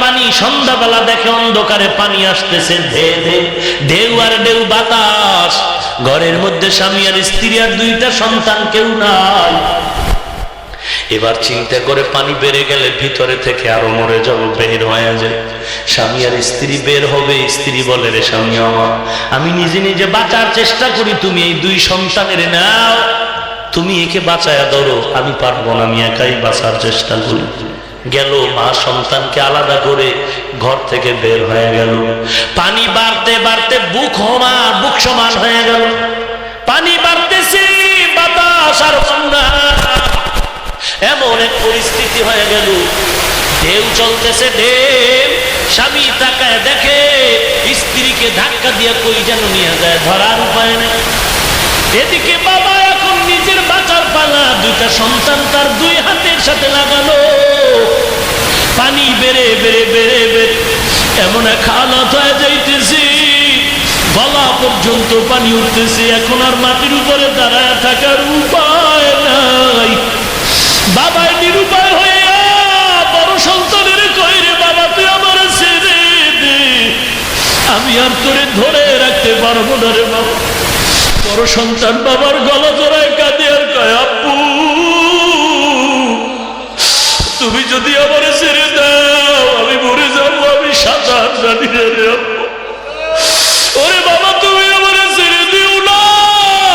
পানি, সন্ধ্যাবেলা দেখে অন্ধকারে পানি আসতেছে, ঢেউ আর ঢেউ বাতাস। ঘরের মধ্যে স্বামী আর স্ত্রী আর দুইটা সন্তান, কেউ নাই। এবার চিন্তা করে পানি বেড়ে গেলে ভিতরে থেকে আরো মরে যাবো, বের হয়ে যায়। স্বামী আর স্ত্রী বের হবে, স্ত্রী বলে, রে স্বামী আমার, আমি নিজে নিজে বাঁচার চেষ্টা করি, তুমি এই দুই সন্তানের নাও, তুমি একে বাঁচায়া ধরো, আমি পারবো না, আমি একাই বাঁচার চেষ্টা করি। গেল, মা সন্তানকে আলাদা করে ঘর থেকে বের হয়ে গেল। পানি বাড়তে বাড়তে বুক সমান হয়ে গেল। পানি বাড়তেছে, বাতাস আর বন্যা, এমন এক পরিস্থিতি হয়ে গেল। ঢেউ চলতেছে, ঢেউ। স্বামী তাকায় দেখে স্ত্রীকে ধাক্কা দিয়ে কই যেন নিয়ে যায়, ধরার উপায় নেই। এদিকে বাবা এখন নিজের বাঁচার পালা, দুইটা সন্তান তার দুই হাতের সাথে লাগানো। পানি বেড়ে বেড়ে বেড়ে বেড়ে এমন এক হালত হয়ে যাইতেছে, গলা পর্যন্ত পানি উঠতেছে। এখন আর মাটির উপরে দাঁড়ায় থাকার উপায় নাই। বাবাই নিরুপায় হয়ে বড় সন্তানের কই, রে বাবা তুই আমার ছেড়ে দে, আমি আর তোরে ধরে রাখতে পারবো না রে বাবা। বড় সন্তান বাবার গলা জড়ায় কাঁদে আর কয়, আব্বু তুমি যদি আমার ছেড়ে দাও আমি মরে যাবো, আমি সাঁতার জানি না রে আব্বু। ওরে বাবা তুমি আমার ছেড়ে দিও না,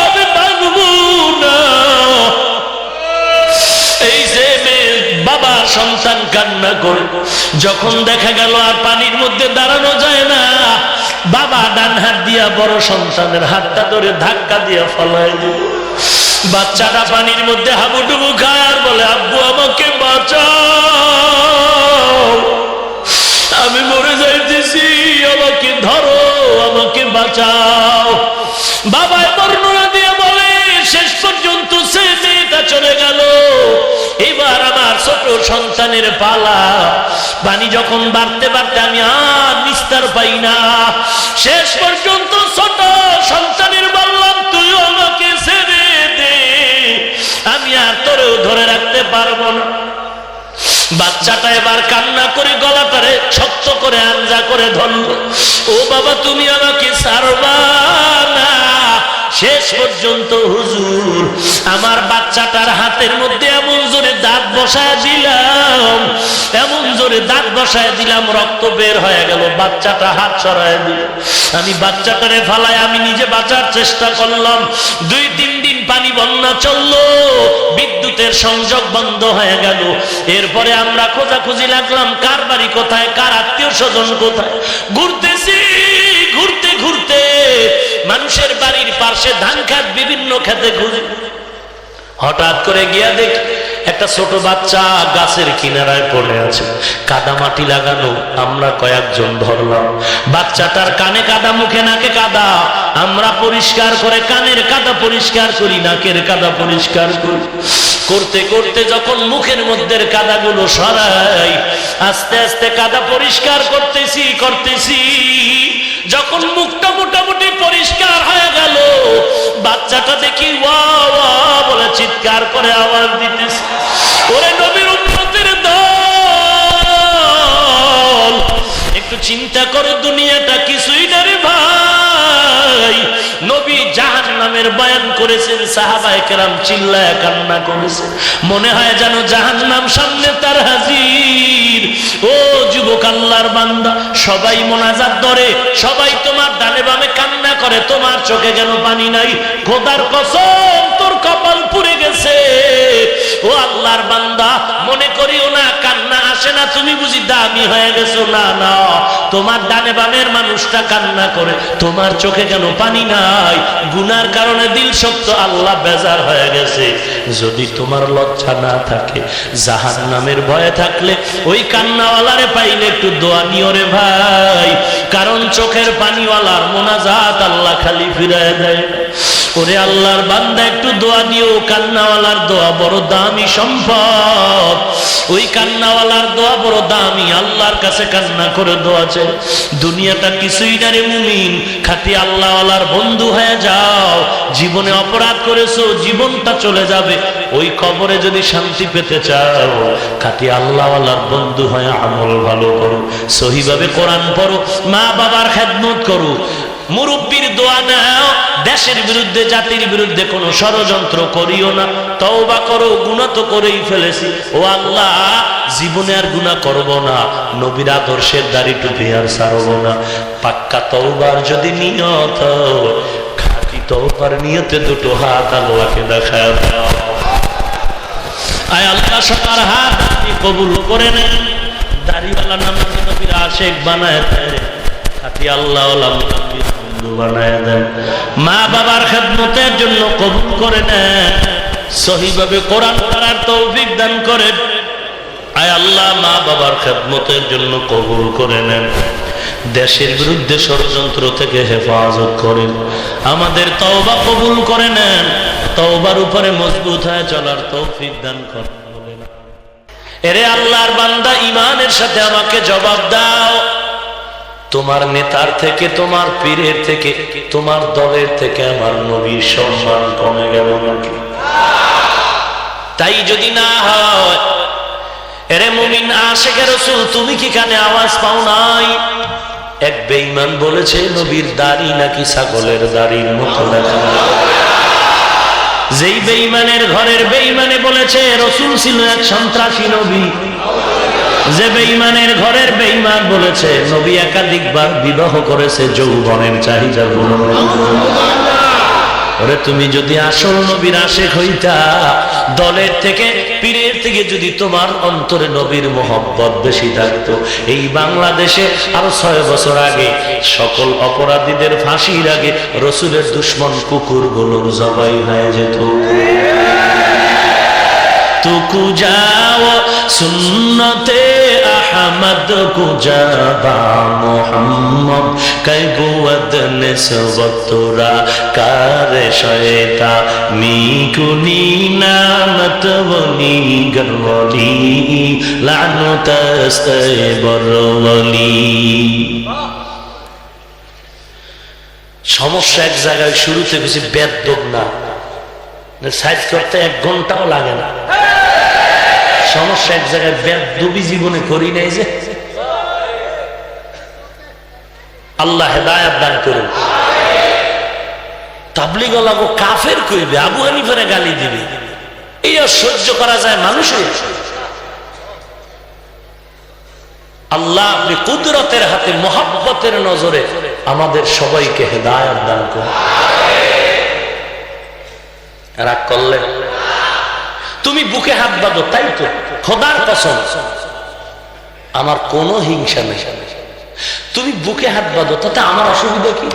আমি পারবো না। এই যে বাবা সন্তান কান্না করে, যখন দেখা গেল আর পানির মধ্যে দাঁড়ানো যায় না, বাবা ডান হাত দিয়া বড় সন্তানের হাতটা ধরে ধাক্কা দিয়া ফলায় দিল। বাচ্চাটা পানির মধ্যে হাবুডুবু খায় আর বলে, আব্বু আমাকে বাঁচাও, আমি মরে যাইতেছি, আমাকে ধরো, আমাকে বাঁচাও। বাবায় বর্ণনা দিয়ে বলে, শেষ পর্যন্ত সে মেয়েটা চলে গেল। এবার আমার ছোট সন্তানের পালা। পানি যখন বাড়তে বাড়তে আমি আর নিস্তার পাই না। শেষ পর্যন্ত ছোট সন্তানের বললাম, তুই আমাকে ছেড়ে দে, আমি আর তোরেও ধরে রাখতে পারবো না। বাচ্চাটা এবার কান্না করে গলাটারে শক্ত করে আঞ্জা করে ধরল, ও বাবা তুমি আমাকে ছাড়বা না। শেষ পর্যন্ত হুজুর আমার বাচ্চাটার হাতের মধ্যে এমন জোরে দাঁত বসায় দিলাম, এমন জোরে দাঁত বসায় দিলাম, রক্ত বের হয়ে গেল। বাচ্চাটা হাত সরায় দিল। আমি বাচ্চাটারে ফালায় আমি নিজে বাঁচার চেষ্টা করলাম। 2-3 দিন পানি বন্যা চললো, বিদ্যুতের সংযোগ বন্ধ হয়ে গেল। এরপরে আমরা খোঁজাখুঁজি লাগলাম, কার বাড়ি কোথায়, কার আত্মীয় স্বজন কোথায়। ঘুরতেছি, ঘুরতে ঘুরতে মানুষের বাড়ির পাশে ধান খাত, বিভিন্ন খেতে খুঁজি। হঠাৎ করে গিয়া দেখি একটা ছোট বাচ্চা গাছের কিনারায় পড়ে আছে, কাদা মাটি লাগানো। আমরা কয়েকজন ধরলাম। বাচ্চাটার কানে কাদা, মুখে নাকে কাদা। আমরা পরিষ্কার করে কানের কাদা পরিষ্কার করি, নাকের কাদা পরিষ্কার করি। করতে করতে যখন মুখের মধ্যে কাদাগুলো সরাই, আস্তে আস্তে কাদা পরিষ্কার করতেছি। যখন মুখটা মোটামুটি পরিষ্কার হয়ে গেল, বাচ্চাটা দেখি ওয়া ওয়া বলে চিৎকার করে আওয়াজ দিতেছে। ওরে নবীর উম্মতের দল, একটু চিন্তা করো, দুনিয়াটা কিছুই না রে ভাই। নবী জাহান্নামের বয়ান করেছেন, সাহাবায়ে কেরাম চিল্লায় কান্না করেছেন। মনে হয় যেন জাহান্নাম সামনে তার হাজির। ও যুবক আল্লাহর বান্দা, সবাই মোনাজাত ধরে, সবাই তোমার ডানে বামে কান্না করে, তোমার চোখে যেন পানি নাই। খোদার কসম তোর কপাল পুড়ে গেছে। ও আল্লাহর বান্দা, মনে করিও না কান্না আসে না, তুমি বুঝি দামি হয়ে গেছো। না না, তোমার ডানে বামের মানুষটা কান্না করে, তোমার চোখে যেন পানি নাই। গুনার কারণে দিল শক্ত, আল্লাহ বেজার হয়ে গেছে। যদি তোমার লজ্জা না থাকে, জাহান্নামের ভয়ে থাকলে, ওই কান্নাওয়ালারে পাইলে একটু দোয়া নিও রে ভাই। কারণ চোখের পানিওয়ালার মোনাজাত আল্লাহ খালি ফিরায় দেয়। ওরে আল্লাহর বান্দা একটু দোয়া দিও, কান্নাওয়ালার দোয়া বড় দামি সম্পদ, ওই কান্নাওয়ালার দোয়া বড় দামি। আল্লাহর কাছে কান্না করে দোয়া চাই। দুনিয়াটা কিছুই না রে মুমিন, খাঁটি আল্লাহওয়ালার বন্ধু হয়ে যাও। জীবনে অপরাধ করেছো, জীবনটা চলে যাবে, ওই কবরে যদি শান্তি পেতে চাও খাঁটি আল্লাহওয়ালার বন্ধু হয়ে আমল ভালো করো, সহিভাবে কোরআন পড়ো, মা বাবার খেদমত করো, মুরব্বীর দোয়া নাও, দেশের বিরুদ্ধে জাতির বিরুদ্ধে কোনো ষড়যন্ত্র করিও না, তওবা করো। গুনাহ তো করেই ফেলেছি, ও আল্লাহ জীবনে আর গুনাহ করব না, নবীর আদর্শের দাড়ি টুপি আর ছাড়ব না। পাক্কা তওবার যদি নিয়ত, খাঁটি তওবার নিয়তে দুটো হাত আল্লাহকে দেখায় দাও। আয় আল্লাহ সবার হাত আপনি কবুল করে নেন, দাড়িওয়ালা নামাজি নবীর আশিক বানায় দেন, খাঁটি আল্লাহওয়ালা মুরব্বীর বন্ধু বানায় দেন, মা বাবার খেদমতের জন্য কবুল করে নেন, সহিভাবে কোরআন পড়ার তৌফিক দান করেন। আয় আল্লাহ মা বাবার খেদমতের জন্য কবুল করে নেন, দেশের বিরুদ্ধে ষড়যন্ত্র থেকে হেফাজত করেন, আমাদের তওবা কবুল করে নেন, তওবার উপরে মজবুত হয়ে চলার তৌফিক দান করেন। এরে আল্লাহর বান্দা, ঈমানের সাথে আমাকে জবাব দাও, তোমার নেতার থেকে, তোমার পীরের থেকে, তোমার দলের থেকে আমার নবীর সম্মান কমে গেল নাকি? তাই যদি না হয়, এরে মুমিন আশিকে রাসূল, তুমি কি কানে আওয়াজ পাও নাই? এক বেঈমান বলেছে নবীর দাড়ি নাকি ছাগলের দাড়ির মতো দেখা। যেই বেঈমানের ঘরের বেঈমানে বলেছে রাসূল ছিল এক সন্ত্রাসী নবী, যে বেঈমানের ঘরের বেঈমান বলেছে নবী একাধিকবার বিবাহ করেছে যৌবনের চাহিদা পূরণ। ওরে তুমি যদি আসল নবীর আশিক হইতা, দলের থেকে পীরের থেকে যদি তোমার অন্তরে নবীর মোহব্বত বেশি থাকতো, এই বাংলাদেশে আরো 6 বছর আগে সকল অপরাধীদের ফাঁসির আগে রসুলের দুশ্মন কুকুরগুলোর জবাই হয়ে যেত। तुकु जाओ सुन्नते अहमद को जाबा मोहम्मद कै गुवद निस्बतुरा कार शैता मीकुनी नामत वनी गरवली लानत बरवली। সমস্যা এক জায়গায় শুরুতে বেশি বেদব না, সাইজ করতে 1 ঘন্টাও লাগে না। সমস্যা এক জায়গায় বেদবি জীবনে করি নাই যে। আল্লাহ হেদায়েত দান করুন। তাবলীগ ওয়ালাগো কাফের কইবে, আবু হানিফারে গালি দিবে, এইটা সহ্য করা যায় মানুষের? আল্লাহ আপনি কুদরতের হাতে মহব্বতের নজরে আমাদের সবাইকে হেদায়েত দান করুন। রাগ করলে তুমি বুকে হাত বাঁধো, তাই তো খোদার কসম আমার কোনো হিংসা নেই। তুমি বুকে হাত বাঁধো, তাতে আমার অসুবিধা কি?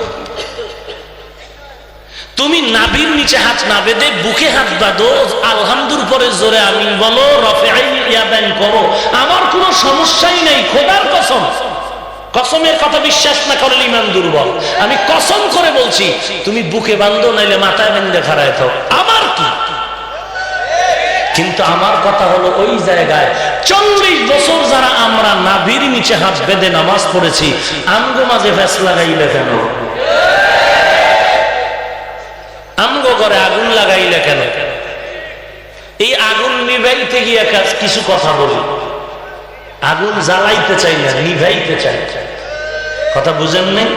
তুমি নাভির নিচে হাত না বেঁধে বুকে হাত বাঁধো, আলহামদুর পরে জোরে আমিন বলো, রফিআইন ইয়াদান করো, আমার কোনো সমস্যাই নেই। খোদার কসম, কসমের কথা বিশ্বাস না করলে ঈমান দুর্বল। আমি কসম করে বলছি, তুমি বুকে বাঁধো, নাইলে মাথায় বেঁধে খাড়ায় থাও, আমার কি? কিন্তু আমার কথা হলো, ওই জায়গায় 40 বছর যারা আমরা নাভির নিচে হাত বেঁধে নামাজ পড়েছি, আমগো মাঝে ফ্যাস লাগাইলে কেন? আমগো ঘরে আগুন লাগাইলে কেন? এই আগুন নিভাইতে গিয়ে কিছু কথা বলি, আগুন জ্বালাইতে চাই না, নিভাইতে চাই। কথা বুঝেন নাই?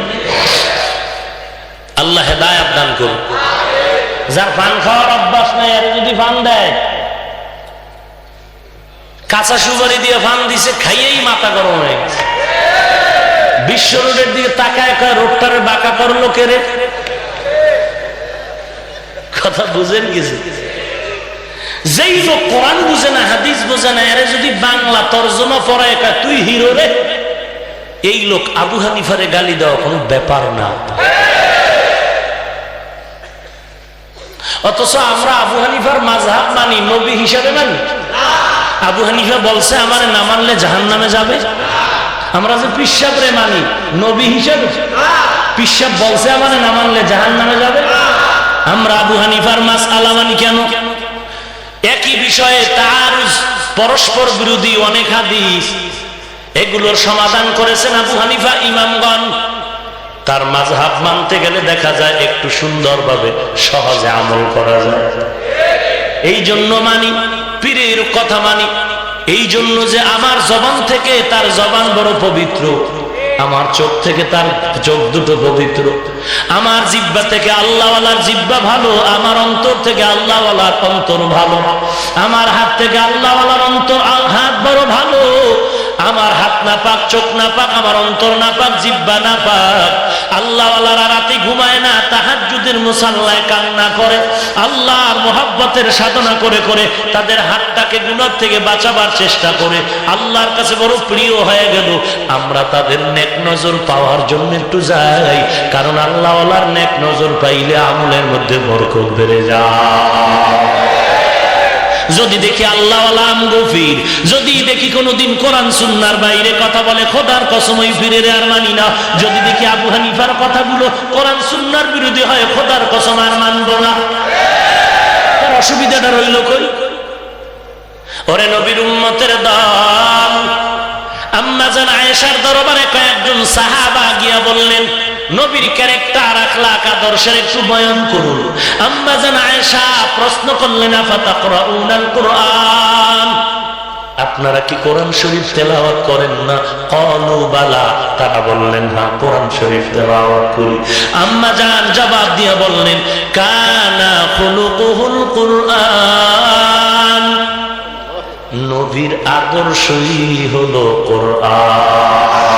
আল্লাহ হেদায়েত দান করুন। যার পান খাওয়ার অভ্যাস নাই, আর যদি পান দেয়, কাঁচা সুপারি দিয়ে পান দিছে, খাইয়েই মাথা গরম হয়ে গেছে। বিশ্ব রোডের দিকে তাকায় কয়, রোডটারে বাঁকা করলো কে রে? কথা বুঝেন কিছু? যেই লোক কোরআন বুঝে না, হাদিস বুঝে না, এর যদি বাংলা তর্জমা পড়ায় কয় তুই হিরো রে, এই লোক আবু হানিফারে গালি দেওয়া কোনো ব্যাপার না। অথচ আমরা আবু হানিফার মাযহাব মানি, নবী হিসাবে মানি। আবু হানিফা বলছে আমার না মানলে জাহান্নামে যাবে। আমরা যে পিসাবরে মানি, নবী হিসাবে? পিসাব বলছে আমার না মানলে জাহান্নামে যাবে। আমরা আবু হানিফার মাসআলা মানি কেন? একই বিষয়ে তার পরস্পর বিরোধী অনেক হাদিস, এগুলোর সমাধান করেছেন আবু হানিফা ইমামগণ। তার মাযহাব মানতে গেলে দেখা যায় একটু সুন্দরভাবে সহজে আমল করা যায়। এই জন্য মানি, পীরের কথা মানি, এই জন্য যে আমার জবান থেকে তার জবান বড় পবিত্র, আমার চোখ থেকে তার চোখ দুটো পবিত্র, আমার জিহ্বা থেকে আল্লাহওয়ালার জিহ্বা ভালো, আমার অন্তর থেকে আল্লাহওয়ালার অন্তর ভালো, আমার হাত থেকে আল্লাহওয়ালার অন্তর হাত বড় ভালো, আমার হাত না পাক, চোখ না পাক, আমার অন্তর না পাক, জিহ্বা না পাক। আল্লাহওয়ালারা রাতে ঘুমায় না, তাহাজ্জুদের মুসাল্লায় কান্না করে, আল্লাহর মুহাব্বতের সাধনা করে করে তাদের হাতটাকে গুনাহ থেকে বাঁচাবার চেষ্টা করে, আল্লাহর কাছে বড় প্রিয় হয়ে গেল। আমরা তাদের নেক নজর পাওয়ার জন্য একটু যাই, কারণ আল্লাহওয়ালার নেক নজর পাইলে আমলের মধ্যে বরকত বেড়ে যায়। যদি দেখি আল্লাহওয়ালা আম গফির, যদি দেখি কোনদিন কোরআন সুন্নাহর বাইরে কথা বলে, খোদার কসম ওই পীরের আর মানি না। যদি দেখি আবু হানিফার কথাগুলো কোরআন সুন্নাহর বিরোধী হয়, খোদার কসম আর মানব না। তার অসুবিধাটা রইল কই? ওরে নবীর উম্মতের দল, আম্মা জান আয়েশার দরবারে কয়েকজন সাহাবা গিয়া বললেন, নবীর ক্যারেক্টার, আখলাক, আদর্শের একটু বয়ান করুন। আম্মা জান আয়েশা প্রশ্ন করলেন, আফাতাকরাউনাল কুরআন, আপনারা কি কোরআন শরীফ তেলাওয়াত করেন না? ক্বালু বালা, তারা বললেন হ্যাঁ, কোরআন শরীফ তেলাওয়াত করি। আম্মা জান জবাব দিয়ে বললেন, কানা খুলুকুহুল কুরআন, নবীর আদর্শই হলো কোরআন,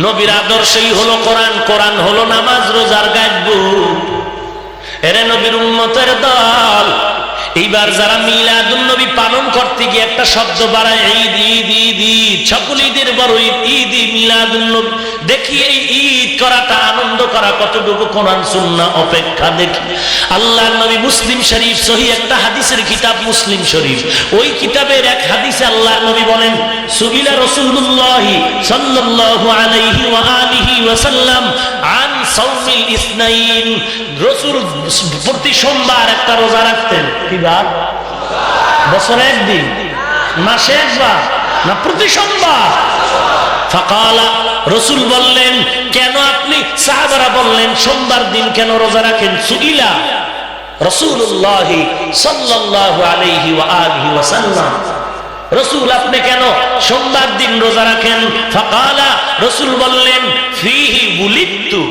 নবীর আদর্শই হলো কোরআন, কোরআন হলো নামাজ রোজার গাইড। এরে নবীর উম্মতের দল, এইবার যারা মিলাদুন নবী পালন করতে গিয়ে একটা শব্দ বাড়ায়, ঈদ ঈদ ঈদ ঈদ, সকল ঈদের বড় ঈদ, ঈদ মিলাদুন নবী। দেখি এই ঈদ করাটা, আনন্দ করা কতটুকু কোরআন সুন্নাহ অপেক্ষা দেখি। আল্লাহর নবী মুসলিম শরীফ, সহিহ একটা হাদিসের কিতাব মুসলিম শরীফ, ওই কিতাবের এক হাদিসে আল্লাহর নবী বলেন, সুইলা রাসূলুল্লাহ সাল্লাল্লাহু আলাইহি ওয়া আলিহি ওয়াসাল্লাম আন সাওমিল ইসনাইন, রাসূল প্রতি সোমবার একটা রোজা রাখতেন। কি বার? বছরে একদিন, মাসে একবার, না প্রতি সোমবার? ফাকালা, রাসূল বললেন, কেন আপনি? সাহাবারা বললেন, সোমবার দিন কেন রোজা রাখেন? সুইলা রাসূলুল্লাহ সাল্লাল্লাহু আলাইহি ওয়া আলিহি ওয়াসাল্লাম, রাসূল আপনি কেন সোমবার দিন রোজা রাখেন? ফাকালা, রাসূল বললেন, ফিহি বুলিতু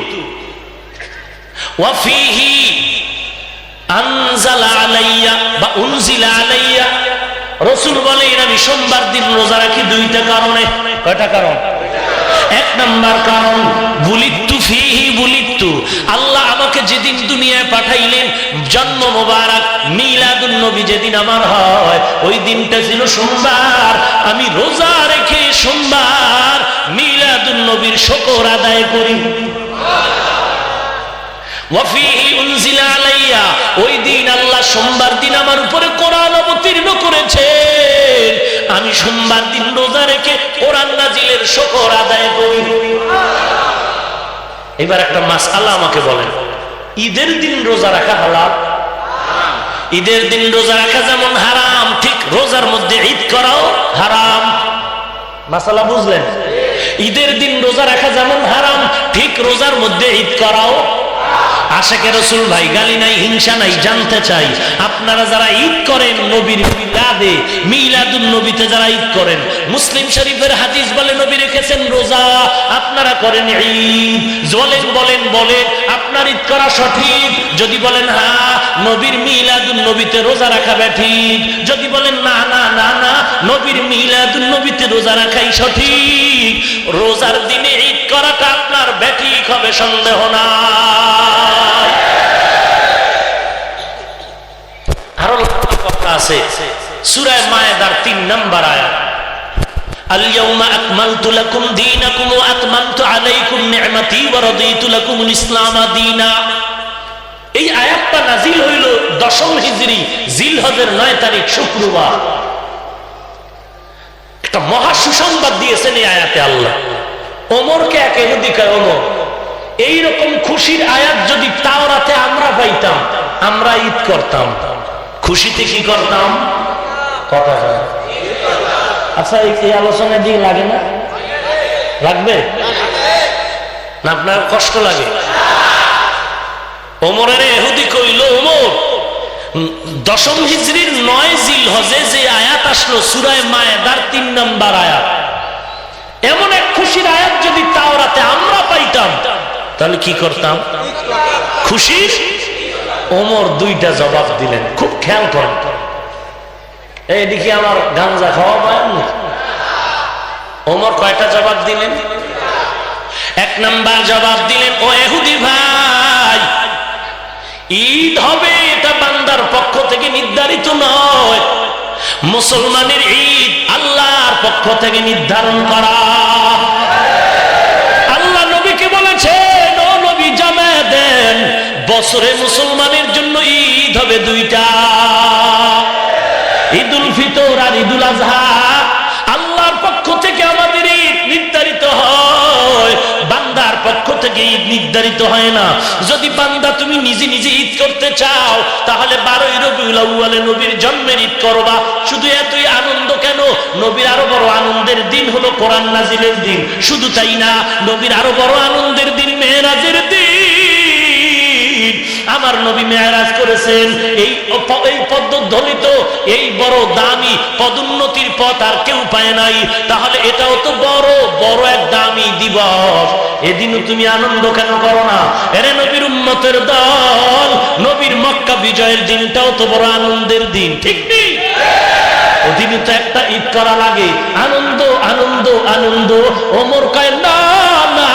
ওয়া ফিহি আনজালা আলাইয়া বা উনজিলা আলাইয়া। রাসূল বলেন, আমি সোমবার দিন রোজা রাখি দুইটা কারণে। কয়টা কারণ? এক নাম্বার কারণ, বুলিতু ফিহি বুলিতু, আল্লাহ আমাকে যেদিন দুনিয়ায় পাঠাইলেন, জন্ম মোবারক মিলাদুন নবী যেদিন আমার হয়, ওই দিনটা ছিল সোমবার। আমি রোজা রেখে সোমবার মিলাদুন নবীর শুকর আদায় করি। ওয়াফিহি উনজিলা আলাইয়া, ওই দিন আল্লাহ সোমবার দিন আমার উপরে কোরআন অবতীর্ণ করেছেন, আমি সোমবার দিন রোজা রেখে কোরআন নাজিলের শুকর আদায় করি। এবার একটা মাসআলা আমাকে বলেন, ঈদের দিন রোজা রাখা হালাল? ঈদের দিন রোজা রাখা যেমন হারাম, ঠিক রোজার মধ্যে ঈদ করাও হারাম। মাসআলা বুঝলেন? ঈদের দিন রোজা রাখা যেমন হারাম, ঠিক রোজার মধ্যে ঈদ করাও। আশিকে রাসূল ভাই, গালি নাই, হিংসা নাই, জানতে চাই আপনারা যারা ঈদ করেন নবীর মিলাদে, মিলাদুন নবীতে যারা ঈদ করেন, মুসলিম শরীফের হাদিস বলে নবী রেখেছেন রোজা, আপনারা করেন ঈদ। বলেন বলেন বলেন, আপনার ঈদ করা সঠিক? যদি বলেন হ্যাঁ, নবীর মিলাদুন নবীতে রোজা রাখা ঠিক। যদি বলেন না না না না, নবীর মিলাদুন নবীতে রোজা রাখাই সঠিক, রোজার দিনে ঈদ করাটা আপনার ব্যাঠিক হবে, সন্দেহ না। আরো কথা আছে, সূরা মায়েদার 3 নম্বর আয়াত, আল ইয়াউমা আকমালতু লাকুম দীনাকুম ওয়া আতমামতু আলাইকুম নি'মাতি ওয়া রাদিতু লাকুমুল ইসলাম দীনা। এই আয়াতটা নাজিল হইল 10ম হিজরি জিলহজের 9 তারিখ শুক্রবার। একটা মহা সুসংবাদ দিয়েছেন এই আয়াতে আল্লাহ। ওমরকে এক ইহুদি কয়, ওমর এইরকম খুশির আয়াত যদি তাওরাতে আমরা পাইতাম, আমরা ঈদ করতাম, খুশিতে কি করতাম? কথা হয়। আচ্ছা, এই আলোচনার দিকে লাগে না? লাগবে না? আপনার কষ্ট লাগে? ওমরের ইহুদি কইল, ওমর, 10ম হিজরির 9 জিলহজে যে আয়াত আসলো সূরা মায়েদার 3 নম্বর আয়াত, এমন এক খুশির আয়াত যদি তাওরাতে আমরা পাইতাম তাহলে কি করতাম? খুশি। ওমর 2টা জবাব দিলেন, খুব খেয়াল করেন। এইদিকে আমার গাঞ্জা খাওয়া পায় না। ওমর কয়টা জবাব দিলেন? 1 নম্বর জবাব দিলেন, ও ইহুদি ভাই, ঈদ হবে এটা বান্দার পক্ষ থেকে নির্ধারিত নয়, মুসলমানের ঈদ আল্লাহর পক্ষ থেকে নির্ধারণ করা। আল্লাহ নবীকে বলেছেন, ও নবী জানায়ে দেন, বছরে মুসলমানের জন্য ঈদ হবে 2টা, ঈদুল ফিতর আর ঈদুল আজহা। আল্লাহর পক্ষ থেকে আমাদের ঈদ নির্ধারিত হয়, বান্দার পক্ষ থেকে ঈদ নির্ধারিত হয় না। যদি বান্দা তুমি নিজে নিজে ঈদ করতে চাও তাহলে 12ই রবিউল আউয়ালে নবীর জন্মের ঈদ করবা। শুধু এতই আনন্দ কেন? নবীর আরো বড় আনন্দের দিন হলো কোরআন নাজিলের দিন। শুধু তাই না, নবীর আরো বড় আনন্দের দিন মেরাজের দিন। আমার নবী মেরাজ করেছেন। এই পদধলিত, এই বড় দামি পদোন্নতির পথ আর কেউ পায় নাই। তাহলে এটাও তো বড় বড় এক দামি দিবস। এদিনও তুমি আনন্দ কেন করো না? এরে নবীর উম্মতের দল, নবীর মক্কা বিজয়ের দিনটাও তো বড় আনন্দের দিন, ঠিক নেই? ওদিনই তো একটা ঈদ করা লাগে। আনন্দ আনন্দ আনন্দ। ওমর কয়, না না,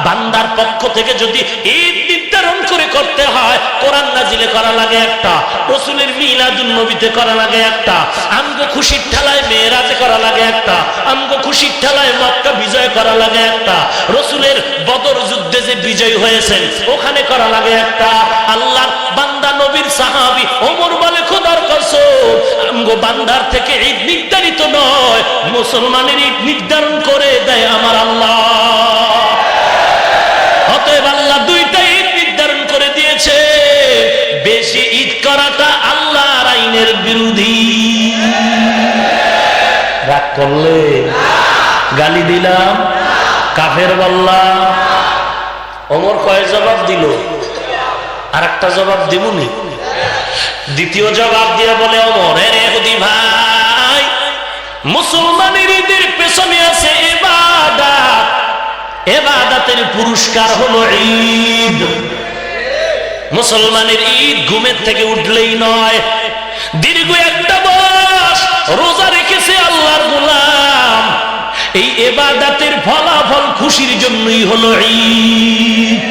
বান্দার পক্ষ থেকে যদি ঈদ নির্ধারণ করে করতে হয়, কোরআন নাজিলে করা লাগে একটা, রাসূলের মিলাদুন নবীতে করা লাগে একটা, আমগো খুশির ঠেলায় মেরাজে করা লাগে একটা, আমগো খুশির ঠেলায় মক্কা বিজয় করা লাগে একটা, রাসূলের বদর যুদ্ধে যে বিজয় হয়েছেন ওখানে করা লাগে একটা। আল্লাহর বান্দা নবীর সাহাবী ওমর বলে, খোদার কসম, আমগো বান্দার থেকে ঈদ নির্ধারিত নয়, মুসলমানের ঈদ নির্ধারণ করে দেয় আমার আল্লাহ। অতএব আল্লাহ 2টা ঈদ নির্ধারণ করে দিয়েছে। বেশি ঈদ করাটা আল্লাহর আইনের বিরোধী। রাগ করলে গালি দিলাম, কাফের বললাম। ওমর কয় জবাব দিল? আর একটা জবাব দিবনি? দ্বিতীয় জবাব দিয়ে বলে ওমর, রে ইহুদি ভাই, মুসলমানের ঈদের পেছনে আছে ইবাদত, ইবাদতের পুরস্কার হলো ঈদ। মুসলমানের ঈদ ঘুমের থেকে উঠলেই নয়, দীর্ঘ একটা মাস রোজা রেখেছে আল্লাহর গোলাম, এই ইবাদতের ফলাফল খুশির জন্যই হলো ঈদ।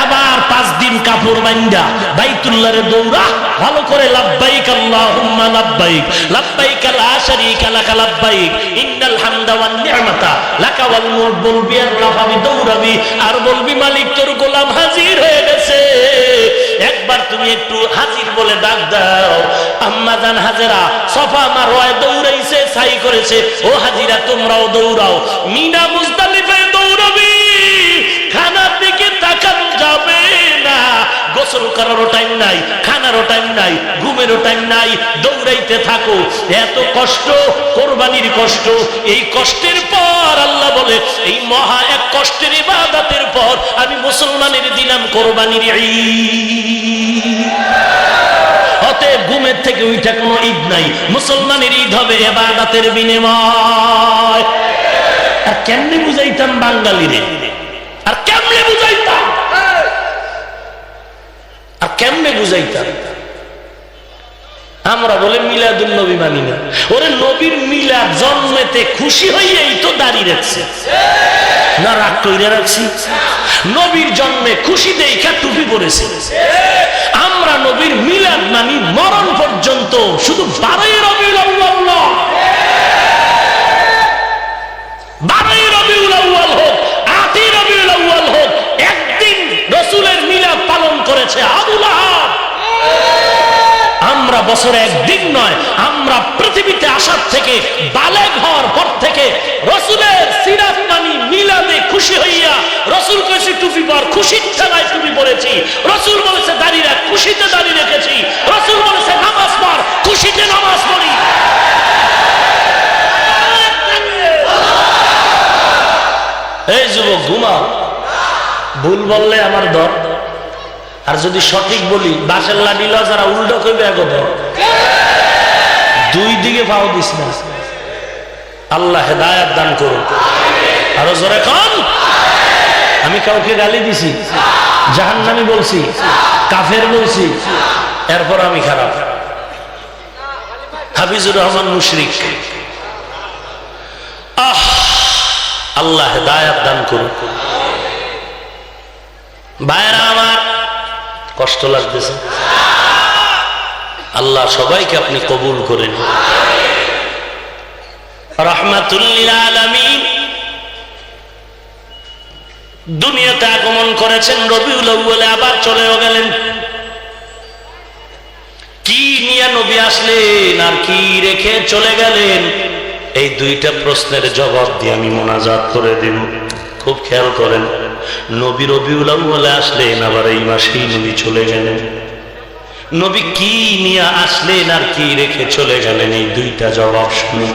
আবার 5 দিন কাপড় বান্দা বাইতুল্লাহরে দৌড়া, ভালো করে লাব্বাইক আল্লাহুম্মা লাব্বাইক, লাব্বাইক লা শারীকা লাকা লাব্বাইক, ইন্নাল হামদা ওয়ান নি'মাতা লাকা ওয়াল মুলক, বলবি আর লাফাবি, দৌড়াবি আর বলবি, মালিক তোর গোলাম হাজির হয়ে গেছে। একবার তুমি একটু হাজির বলে ডাক দাও। আম্মা জান হাজেরা সফা মারওয়ায় দৌড়াইছে, সাই করেছে, ও হাজিরা তোমরাও দৌড়াও। মিনা মুজদালিফায় দৌড়াবি, খানার দিকে তাকানো যাবে না। গোসল করারও টাইম নাই, খানারও টাইম নাই, ঘুমেরও টাইম নাই, দৌড়াইতে থাকো। এত কষ্ট, কোরবানির কষ্ট। এই কষ্টের পর আল্লাহ বলে, এই মহা এক কষ্টের ইবাদতের পর আমি মুসলমানের দিলাম কোরবানির ঈদ। অতএব ঘুমের থেকে ওইটা কোনো ঈদ নাই, মুসলমানের ঈদ হবে ইবাদতের বিনিময়। আর কেমনে বুঝাইতাম বাঙালিরে? আর কেমনে বুঝাইতাম? আর কেমনে বুঝাইতাম? আমরা বলে মিলাদুন নবী মানি না। ওরে নবীর মিলাদ জন্মেতে খুশি হইয়াই তো দাঁড়িয়ে রাখছে না, রাগ কইরা রাখছি? নবীর জন্মে খুশি দেখা টুপি পরেছে। আমরা নবীর মিলাদ মানি মরণ পর্যন্ত। শুধু 12ই রবিউল আউয়াল না, 12ই রবিউল আউয়াল হোক, 8ই রবিউল আউয়াল হোক, একদিন রাসূলের মিলাদ পালন করেছে আবু লাহাব। আমরা বছরে একদিন নয়, আমরা পৃথিবীতে আসার থেকে বালেগ হওয়ার পর থেকে রাসূলের সিরাত মানি, মিলাদে খুশি হইয়া রাসূল কইছে টুপি পর খুশির ঠেলায় টুপি পরেছি, রাসূল বলেছে দাড়ি রাখ, খুশিতে দাড়ি রেখেছি, রাসূল বলেছে নামাজ পড়, খুশিতে নামাজ পড়ি। এই যুবক ঘুমাও, ভুল বললে আমার দর, আর যদি সঠিক বলি বাসের লাঠি লও, যারা উল্টো কইবে এগো ধর, দুই দিকে পাও দিস না। আল্লাহ হেদায়েত দান করুন। আরো জোরে কোন? আমি কাউকে গালি দিছি, জাহান্নামী বলছি, কাফের বলছি, এরপর আমি খারাপ? হাফিজুর রহমান মুশরিক। আল্লাহ হেদায়েত দান করুন। ভাইরা আমার, কষ্ট লাগতেছে, আল্লাহ সবাইকে আপনি কবুল করেন। রাহমাতুল লিল আলামিন দুনিয়াতে আগমন করেছেন রবিউল আউয়ালে, আবার চলেও গেলেন। কি নিয়ে নবী আসলেন আর কি রেখে চলে গেলেন, এই দুইটা প্রশ্নের জবাব দিয়ে আমি মোনাজাত করে দেব। খুব খেয়াল করেন, নবী রবিউল আউয়ালে আসলেন, আবার এই মাসেই নবী চলে গেলেন। নবী কি নিয়ে আসলেন আর কি রেখে চলে গেলেন, এই দুইটা জবাব শুনুন।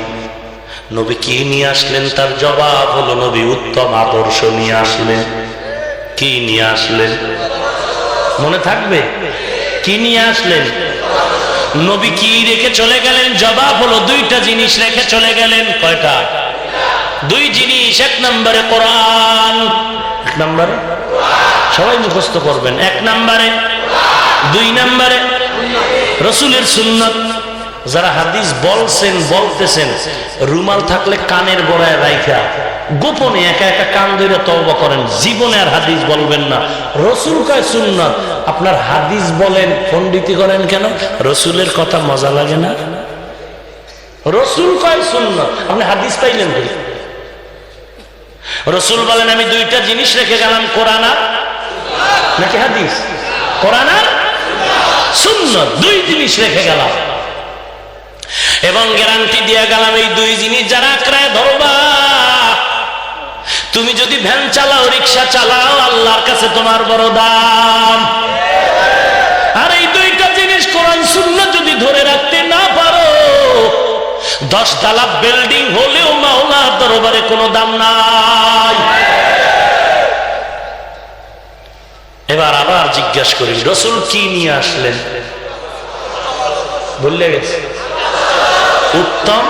নবী কি নিয়ে আসলেন, তার জবাব হলো নবী উত্তম আদর্শ নিয়ে আসলেন। কি নিয়ে আসলেন মনে থাকবে? কি নিয়ে আসলেন? নবী কি রেখে চলে গেলেন? জবাব হলো দুইটা জিনিস রেখে চলে গেলেন। কয়টা? দুই জিনিস। এক নম্বরে কোরআন, এক নম্বরে সবাই মুখস্থ করবেন, এক নম্বরে, দুই নম্বরে রাসূলের সুন্নাত। যারা হাদিস বলছেন বলতেছেন, রুমাল থাকলে কানের গোড়ায় রাইখা গোপনে একা একা কান ধরে তওবা করেন, জীবনে আর হাদিস বলবেন না। রাসূল কয় সুন্নাত, আপনার হাদিস বলেন, পণ্ডিতি করেন কেন? রাসূলের কথা মজা লাগে না? রাসূল কয় সুন্নাত, আপনি হাদিস পাইলেন কই? রাসূল বলেন আমি দুইটা জিনিস রেখে গেলাম, কোরআন আর নাকি হাদিস? কোরআন আর সুন্নাত, দুই জিনিস রেখে গেলাম এবং গ্যারান্টি দিয়ে গেলাম, এই দুই জিনিস যারা আঁকড়ায় ধরবা, তুমি যদি ভ্যান চালাও, রিক্সা চালাও, আল্লাহর কাছে তোমার বড় দাম। আর এই দুইটা জিনিস কোরআন সুন্নাত যদি ধরে রাখতে না পারো, 10 তলা বিল্ডিং হলেও মাওলার দরবারে কোনো দাম নাই। এবার আবার জিজ্ঞাসা করি, রাসূল কি নিয়ে আসলেন? বললে গেছে উত্তম।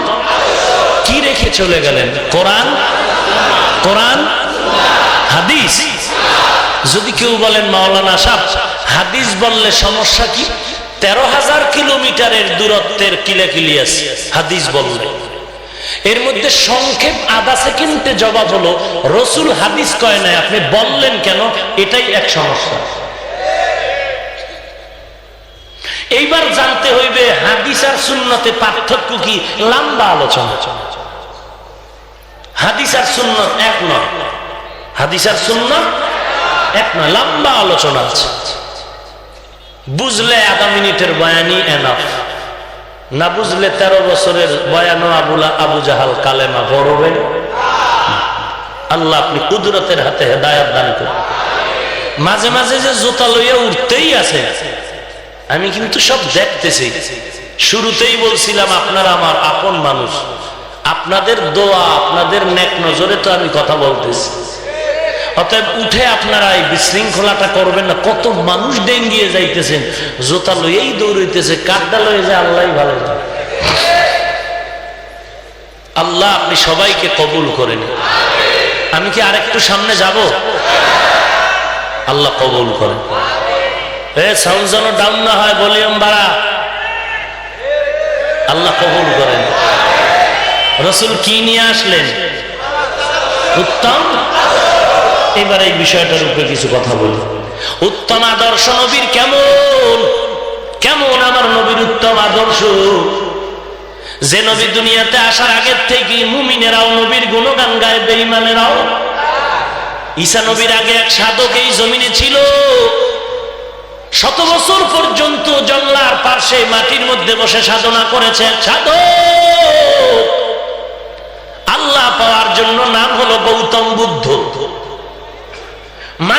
কি রেখে চলে গেলেন? কোরআন, কোরআন হাদিস। যদি কেউ বলেন মাওলানা সাহেব হাদিস বললে সমস্যা কি? 13,000 কিলোমিটারের দূরত্বের কিলাকিলি আছে হাদিস বললে। এর মধ্যে সংক্ষেপ আধা সেকেন্ডে জবাব হলো রাসূল হাদিস কয় নাই, আপনি বললেন কেন? এটাই এক সমস্যা। এইবার জানতে হইবে হাদিস আর সুন্নতে পার্থক্য কি? লম্বা আলোচনা। হাদিস আর সুন্নত এক নয়, হাদিস আর সুন্নত এক নয়, লম্বা আলোচনা আছে। বুঝলে আধা মিনিটের বয়ানই এনাফ, না বুঝলে 13 বছরের বয়ানও আবু জাহাল কালেমা পড়বে। আল্লাহ আপনি কুদরতের হাতে হেদায়েত দান করুন। মাঝে মাঝে যে জুতা লইয়া উঠতেই আছে, আমি কিন্তু সব দেখতেছি। শুরুতেই বলছিলাম আপনারা আমার আপন মানুষ, আপনাদের দোয়া, আপনাদের নেক নজরে তো আমি কথা বলতেছি। অতএব উঠে আপনারা এই বিশৃঙ্খলাটা করবেন না। কত মানুষ ডেঙ্গিয়ে যাইতেছেন, জোতা লইয়েই দৌড়াইতেছে, কাঠটা লয়ে যায় আল্লাহ ভালো জানে। আল্লাহ আপনি সবাইকে কবুল করেন। আমি কি আরেকটু সামনে যাব? আল্লাহ কবুল করেন। সাউন্ড যেন ডাউন না হয়, ভলিউম বাড়া। আল্লাহ কবুল করেন। রাসূল কি নিয়ে আসলেন? উত্তম। এবার এই বিষয়টার উপরে কিছু কথা বলি। উত্তম আদর্শ নবীর কেমন? কেমন আমার নবীর উত্তম আদর্শ? যে নবী দুনিয়াতে আসার আগের থেকে মুমিনেরাও নবীর গুণগান গায়, বেঈমানেরাও। ঈসা নবীর আগে এক সাধক এই জমিনে ছিল, 100 বছর পর্যন্ত জঙ্গলার পার্শ্বে মাটির মধ্যে বসে সাধনা করেছে। সাধক আল্লাহ পাওয়ার জন্য নাম হলো গৌতম বুদ্ধ।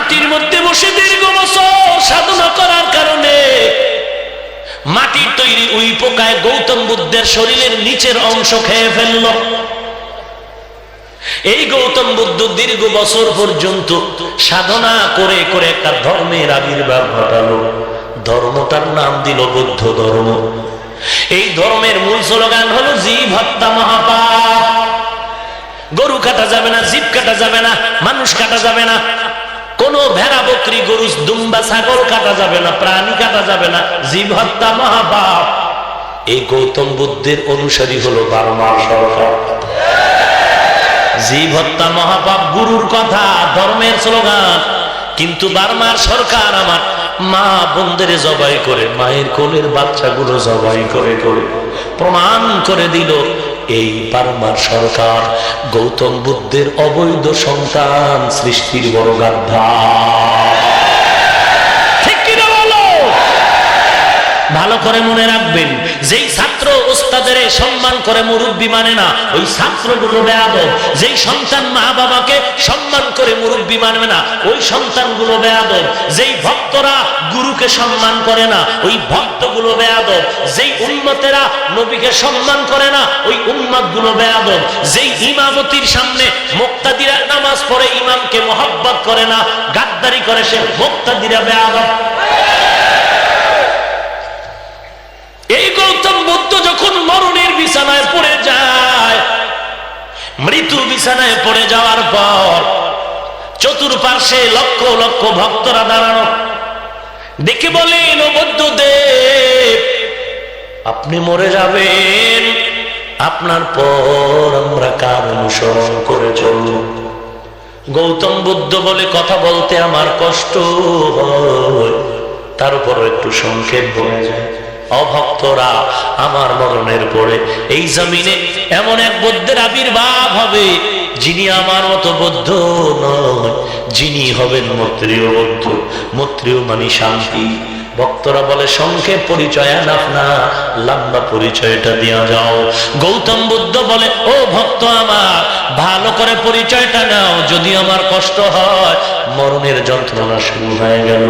মাটির মধ্যে বসে দীর্ঘ বছর সাধনা করার কারণে মাটির তৈরি ওই পোকায় গৌতম বুদ্ধের শরীরের নিচের অংশ খেয়ে ফেলল। এই গৌতম বুদ্ধ দীর্ঘ বছর পর্যন্ত সাধনা করে করে একটা ধর্মের আবির্ভাব ঘটালো। ধর্মটার নাম দিল বৌদ্ধ ধর্ম। এই ধর্মের মূল স্লোগান হলো জীব হত্যা মহাপাপ। গরু কাটা যাবে না, জীব কাটা যাবে না, মানুষ কাটা যাবে না, কোন ভেড়া বকরি গরু দুম্বা ছাগল কাটা যাবে না, প্রাণী কাটা যাবে না, জীব হত্যা মহাপাপ। এই গৌতম বুদ্ধের অনুসারী হলো বার্মার সরকার। জীব হত্যা মহাপাপ গুরুর কথা, ধর্মের স্লোগান, কিন্তু বার্মার সরকার আমার মা বোনদের জবাই করে, মায়ের কোলের বাচ্চাগুলো জবাই করে করে প্রমাণ করে দিল এই বার্মার সরকার গৌতম বুদ্ধের অবৈধ সন্তান সৃষ্টির বড় গাদ্ধা। ঠিক কিনা বলো? ভালো করে মনে রাখবেন, যেই ছাত্র ওস্তাদের সম্মান করে মুরব্বী মানে না, ওই ছাত্রগুলো বেয়াদব। যেই সন্তান মা বাবাকে সম্মান করে মুরব্বী মানবে না, ওই সন্তানগুলো বেয়াদব। যেই ভক্তরা গুরুকে সম্মান করে না, ওই ভক্তগুলো বেয়াদব। যেই উম্মতেরা নবীকে সম্মান করে না, ওই উম্মতগুলো বেয়াদব। যেই ইমামতির সামনে মুক্তাদিরা নামাজ পড়ে ইমামকে মহব্বত করে না, গাদ্দারি করে, সে মুক্তাদিরা বেয়াদব। এই গৌতম বুদ্ধ যখন মরণের বিছানায় পড়ে যায়, মৃত্যু বিছানায় পড়ে যাওয়ার পর চতুর্পার্শ্বে লক্ষ লক্ষ ভক্তরা দাঁড়ানো, দেখে বলেন, ও বুদ্ধদেব, আপনি মরে যাবেন, আপনার পর আমরা কার অনুসরণ করে চলব? গৌতম বুদ্ধ বলে, কথা বলতে আমার কষ্ট হয়, তার উপর একটু সংক্ষেপ বলে যায়। অভক্তরা আমার মরণের পরে এই জমিনে এমন এক বুদ্ধের আবির্ভাব হবে, যিনি আমার মতো বৌদ্ধ নয়, যিনি হবেন মৈত্রেয় বৌদ্ধ। মৈত্রেয় মানে শান্তি। ভক্তরা বলে, সংক্ষেপ পরিচয় আনাফ না, লম্বা পরিচয়টা দিয়া যাও। গৌতম বুদ্ধ বলে, ও ভক্ত আমার, ভালো করে পরিচয়টা নাও, যদি আমার কষ্ট হয়, মরণের যন্ত্রণা শুরু হয়ে গেল,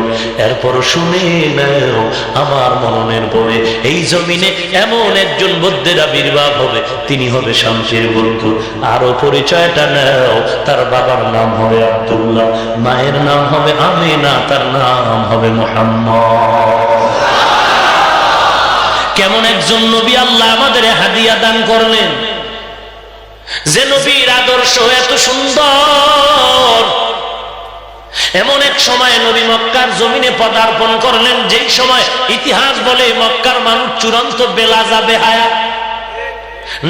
এরপরও শুনে নাও, আমার মরণের পরে এই জমিনে এমন একজন বুদ্ধের আবির্ভাব হবে, তিনি হবে শান্তির বৌদ্ধ। আরো পরিচয়টা নাও, তার বাবার নাম হবে আব্দুল্লাহ, মায়ের নাম হবে আমিনা, তার নাম হবে মুহাম্মদ। কেমন একজন নবী আল্লাহ আমাদের হাদিয়া দান করলেন, যে নবীর আদর্শ এত সুন্দর। এমন এক সময় নবী মক্কার জমিনে পদার্পণ করলেন, যেই সময় ইতিহাস বলে মক্কার মানুষ চূড়ান্ত বেলাজা বেহায়া,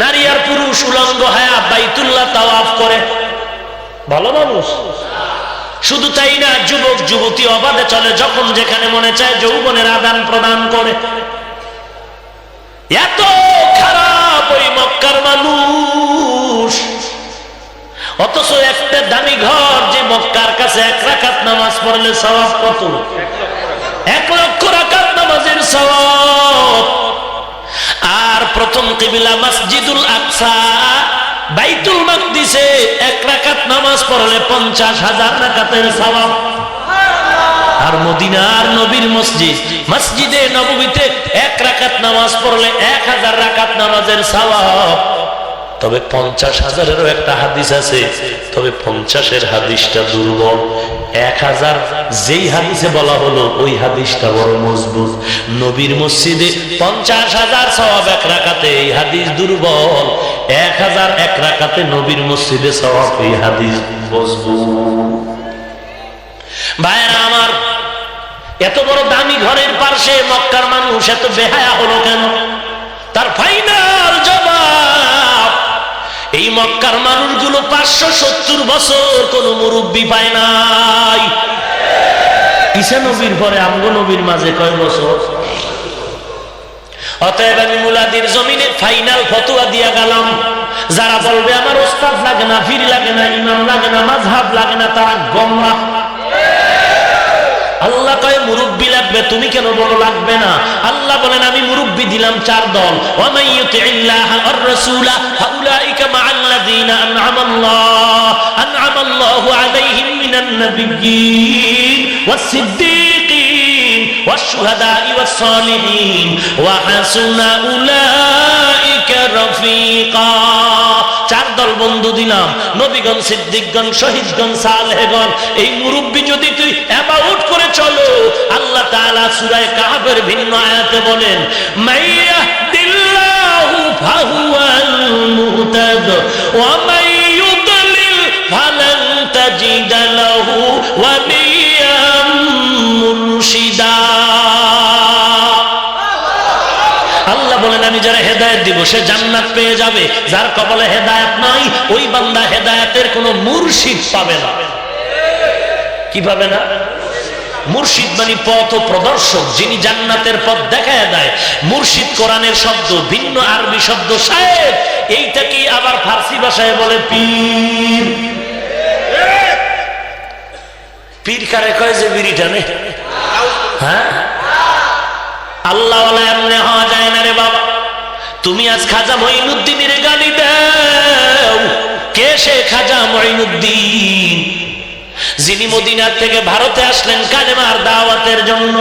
নারী আর পুরুষ উলঙ্গ হায়া বাইতুল্লাহ তাওয়াফ করে। ভালো মানুষ। শুধু তাই না, যুবক যুবতী অবাধে চলে, যখন যেখানে মনে চায় যৌবনের আদান প্রদান করে। এত খারাপ ওই মক্কার মানুষ, অথচ একটা দামি ঘর, যে মক্কার কাছে 1 রাকাত নামাজ পড়লে সওয়াব কত? 1 লক্ষ রাকাত নামাজের সওয়াব। আর প্রথম কিবলা মসজিদুল আকসা, বাইতুল মাকদিসে 1 রাকাত নামাজ পড়লে 50,000 রাকাতের সওয়াব। আর মদিনার নবীর মসজিদ, মসজিদে নববীতে 1 রাকাত নামাজ পড়লে 1000 রাকাত নামাজের সওয়াব। তবে 50,000-এরও একটা হাদিস আছে, তবে 50-এর হাদিসটা দুর্বল। 1000 যেই হাদিসে বলা হলো, ওই হাদিসটা বড় মজবুত। নবীর মসজিদে 50,000 সওয়াব 1 রাকাতে, এই হাদিস দুর্বল। 1000 1 রাকাতে নবীর মসজিদে সওয়াব, এই হাদিস মজবুত। ভাইরা আমার, এত বড় দামি ঘরের পাশে মক্কার মানুষ এত বেহায়া হলো কেন? তার ফাইনাল জবাব, এই মক্কার মানুষগুলো 570 বছর কোন মুরব্বী পায় নাই। ঈসা নবীর পরে আমগো নবীর মাঝে কয় বছর? অতএব আমি মুলাদির জমিনে ফাইনাল ফতোয়া দিয়া গেলাম, যারা বলবে আমার ওস্তাদ লাগে না, পীর লাগে না, ইমাম লাগে না, মাযহাব লাগে না, তারা গোমরাহ। আল্লাহ কয় মুরব্বী লাগবে, তুমি কেন বলো লাগবে না? আল্লাহ বলেন, আমি মুরব্বী দিলাম 4 দল। ওয়া মান ইউতিইল্লাহ ওয়ার রাসূলা ফাউলাইকা মা'আল্লাযীনা আন'আমাল্লাহু আলাইহিম মিনান নাবিয়্যিন ওয়াস-সিদ্দীকিন ওয়াশ-শুহাদা'i ওয়াস-সালিহিন ওয়া হাসুনা উলাইকা রাফীকা। চার দল বন্ধু দিলাম, নবীগণ, সিদ্দিকগণ, শহীদগণ, সালেহগণ। এই মুরব্বী যদি তুই অ্যাবাউট করে চলো, আল্লাহ তাআলা সূরা কাহফের ভিন্ন আয়াতে বলেন, মাইয়াহদিল্লাহু ফাহুয়াল মুহতাদ ওয়া মান ইউদ্লিল ফালান তাজিদা লাহু ওয়ালিয়াম মুরশিদা। আল্লাহ বলেন, আমি যারা হেদায়েত দিব সে জান্নাত পেয়ে যাবে, যার কপালে হেদায়েত নাই ওই বান্দা হেদায়েতের কোনো মুর্শিদ পাবে না। কি পাবে না? মুর্শিদ মানে পথ প্রদর্শক, যিনি জান্নাতের পথ দেখায় দেয়। মুর্শিদ কোরআনের শব্দ, ভিন্ন আরবি শব্দ শায়েখ, এইটাকেই আবার ফার্সি ভাষায় বলে পীর। পীর কারে কয় যে বিড়ি টানে? হ্যাঁ, আল্লাহওয়ালা এমনি হওয়া যায় না রে বাবা। তুমি আজ খাজা মঈনুদ্দিনের গালি দাও। কে সে খাজা মঈনুদ্দিন? যিনি মদিনার থেকে ভারতে আসলেন কালেমার দাওয়াতের জন্য।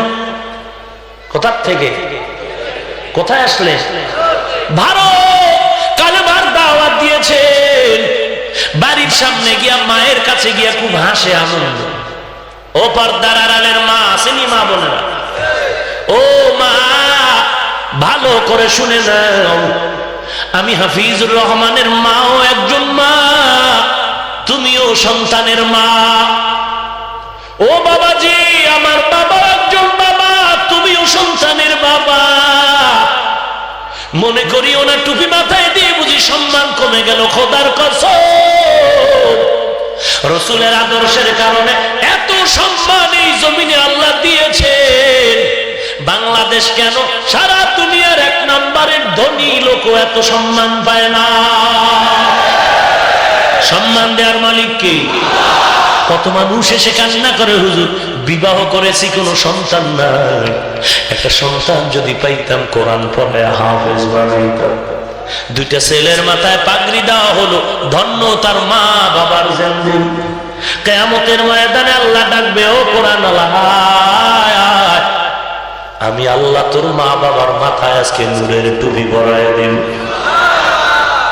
কোথার থেকে? কোথায় আসলেন? ভারত। কালেমার দাওয়াত দিয়েছেন। বাড়ির সামনে গিয়া মায়ের কাছে গিয়া খুব হাসে আনন্দ। ও পর্দার আড়ালের মা, আসেনি মা বোনেরা? ও মা, ভালো করে শুনে নাও, আমি হাফিজুর রহমানের মাও একজন মা, তুমিও সন্তানের মা। ও বাবাজি, আমার বাবা একজন বাবা, তুমিও সন্তানের বাবা। মনে করিও না টুপি মাথায় দিয়ে বুঝি সম্মান কমে গেল। খোদার কসম, রাসূলের আদর্শের কারণে এত সম্মান এই জমিনে আল্লাহ দিয়েছেন। বাংলাদেশ কেন, সারা দুনিয়ার এক নম্বরের ধনী লোক এত সম্মান পায় না। সম্মান দেওয়ার মালিক কে? কত মানুষ এসে কান্না করে, হুজুর বিবাহ করেছি কোনো সন্তান নাই, একটা সন্তান যদি পাইতাম কোরআন পড়ে হাফেজ বানাইতাম। দুইটা ছেলের মাথায় পাগড়ি দেওয়া হলো, ধন্য তার মা বাবার জিন্দেগি। কিয়ামতের ময়দানে আল্লাহ ডাকবে, ও কোরআন আল্লাহ, আমি আল্লাহ তোর মা বাবার মাথায় আজকে নূরের টুপি পরায় দিন।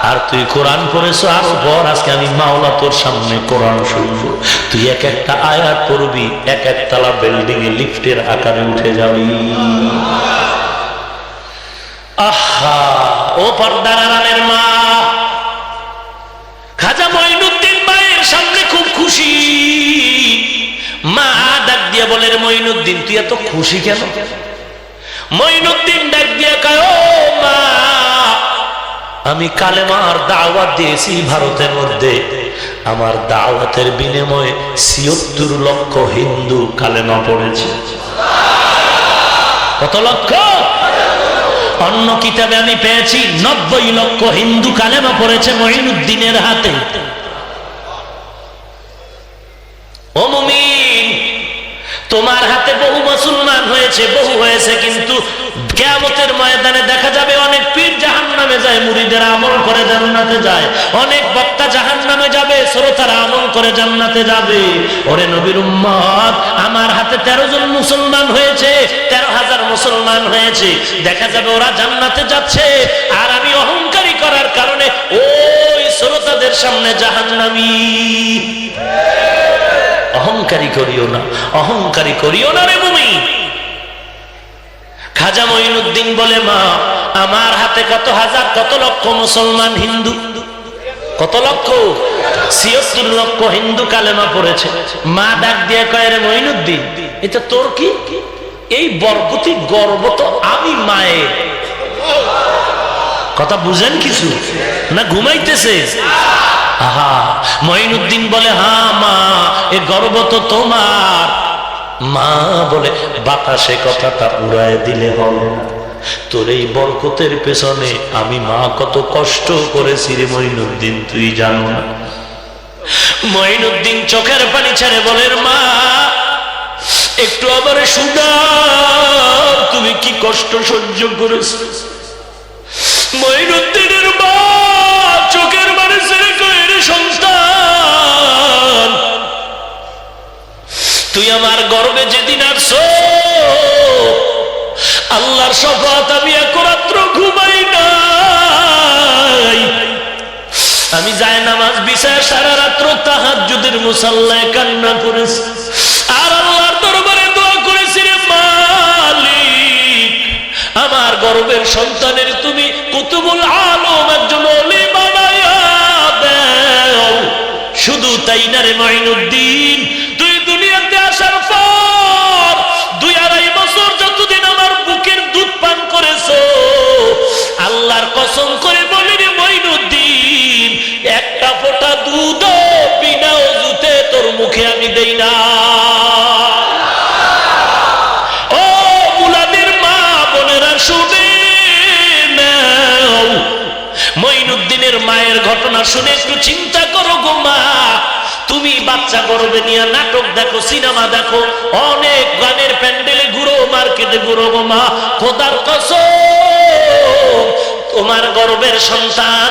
আর তুই কোরআন পড়েছো, আরো পর, আজকে আমি মাওলা তোর সামনে কোরআন শুনবো। তুই এক একটা আয়াত পড়বি, এক একতলা বিল্ডিং এ লিফটের আকারে উঠে যাবি। আহা, ও পর্দার আড়ালের মা, খাজা মঈনুদ্দিন মায়ের সামনে খুব খুশি। মা ডাক দিয়ে বলে, মঈনুদ্দিন তুই এত খুশি কেন? মঈনুদ্দিন ডাক দিয়ে কয়, ও মা, আমি কালেমার দাওয়াত দিয়েছি ভারতের মধ্যে। আমার দাওয়াতের বিনিময়ে ৭৬ লক্ষ হিন্দু কালেমা পড়েছে। কত লক্ষ? অন্য কিতাবে আমি পেয়েছি ৯০ লক্ষ হিন্দু কালেমা পড়েছে মঈনুদ্দিনের হাতে। ও মুমিন, তোমার হাতে বহু মুসলমান হয়েছে, বহু হয়েছে, কিন্তু কিয়ামতের ময়দানে দেখা যাবে অনেক পীর জাহান্নামে যায়, মুরিদের আমল করে জান্নাতে যায়। অনেক বক্তা জাহান্নামে যাবে, শ্রোতারা আমল করে জান্নাতে যাবে। ওরে নবীর উম্মত, আমার হাতে ১৩ জন মুসলমান হয়েছে, ১৩,০০০ মুসলমান হয়েছে। দেখা যাবে ওরা জান্নাতে যাচ্ছে, আর আমি অহংকারী করার কারণে ওই শ্রোতাদের সামনে জাহান্নামী। অহংকারী করিও না, অহংকারী করিও না রে মুমিন। খাজা মঈনুদ্দিন বলে, মা, আমার হাতে কত হাজার, কত লক্ষ মুসলমান হিন্দু, কত লক্ষ? ৭৬ লক্ষ হিন্দু কালেমা পড়েছে। মা ডাক দিয়ে কয়, রে মঈনুদ্দিন, এটা তোর কি? এই বরকতি গর্ব তো আমি মায়ের। কথা বুঝেন কিছু না? ঘুমাইতেছে? আহা, মঈনুদ্দিন বলে, হ্যাঁ মা, এ গর্ব তো তোমার। মা বলে, বাতাসে কথাটা উড়ায় দিলে হবে না। তোর এই বরকতের পেছনে আমি মা কত কষ্ট করেছি রে মঈনুদ্দিন, তুই জানো না। মঈনুদ্দিন চোখের পানি ছেড়ে বলে, মা, একটু আবার শুনাও, তুমি কি কষ্ট সহ্য করেছো। মঈনুদ্দিনের মা চোখের পানি ছেড়ে কয়, রে সন্তান, তুই আমার গর্বে যেদিন আসছো আল্লাহর শপথ আমি এক রাত্র ঘুমাই নাই, আমি যায় নামাজ বিছায় সারা রাত্র তাহাজ্জুদের মুসাল্লায় কান্না করেছি আর আল্লাহর দরবারে দোয়া করেছি, রে মালিক আমার গর্বের সন্তানের তুমি কুতুবুল আলম একজন ওলি বানায়া দাও। শুধু তাই না রে মাইনুদ্দিন, তুই দুনিয়াতে আসার পর 2-2.5 বছর যতদিন আমার বুকের দুধ পান করেছো, আল্লাহর কসম করে বলি রে মাইনুদ্দিন একটা ফোঁটা দুধ বিনা ওযুতে তোর মুখে আমি দেই না। ও মুলাদের মা বোনেরা শুনে নাও, মঈনুদ্দিনের মায়ের ঘটনা শুনে একটু চিন্তা করো গো মা। তুমি বাচ্চা গর্বে নিয়ে নাটক দেখো, সিনেমা দেখো, অনেক গানের প্যান্ডেলে ঘুরো, মার্কেটে ঘুরো গো মা, খোদার কসম তোমার গর্বের সন্তান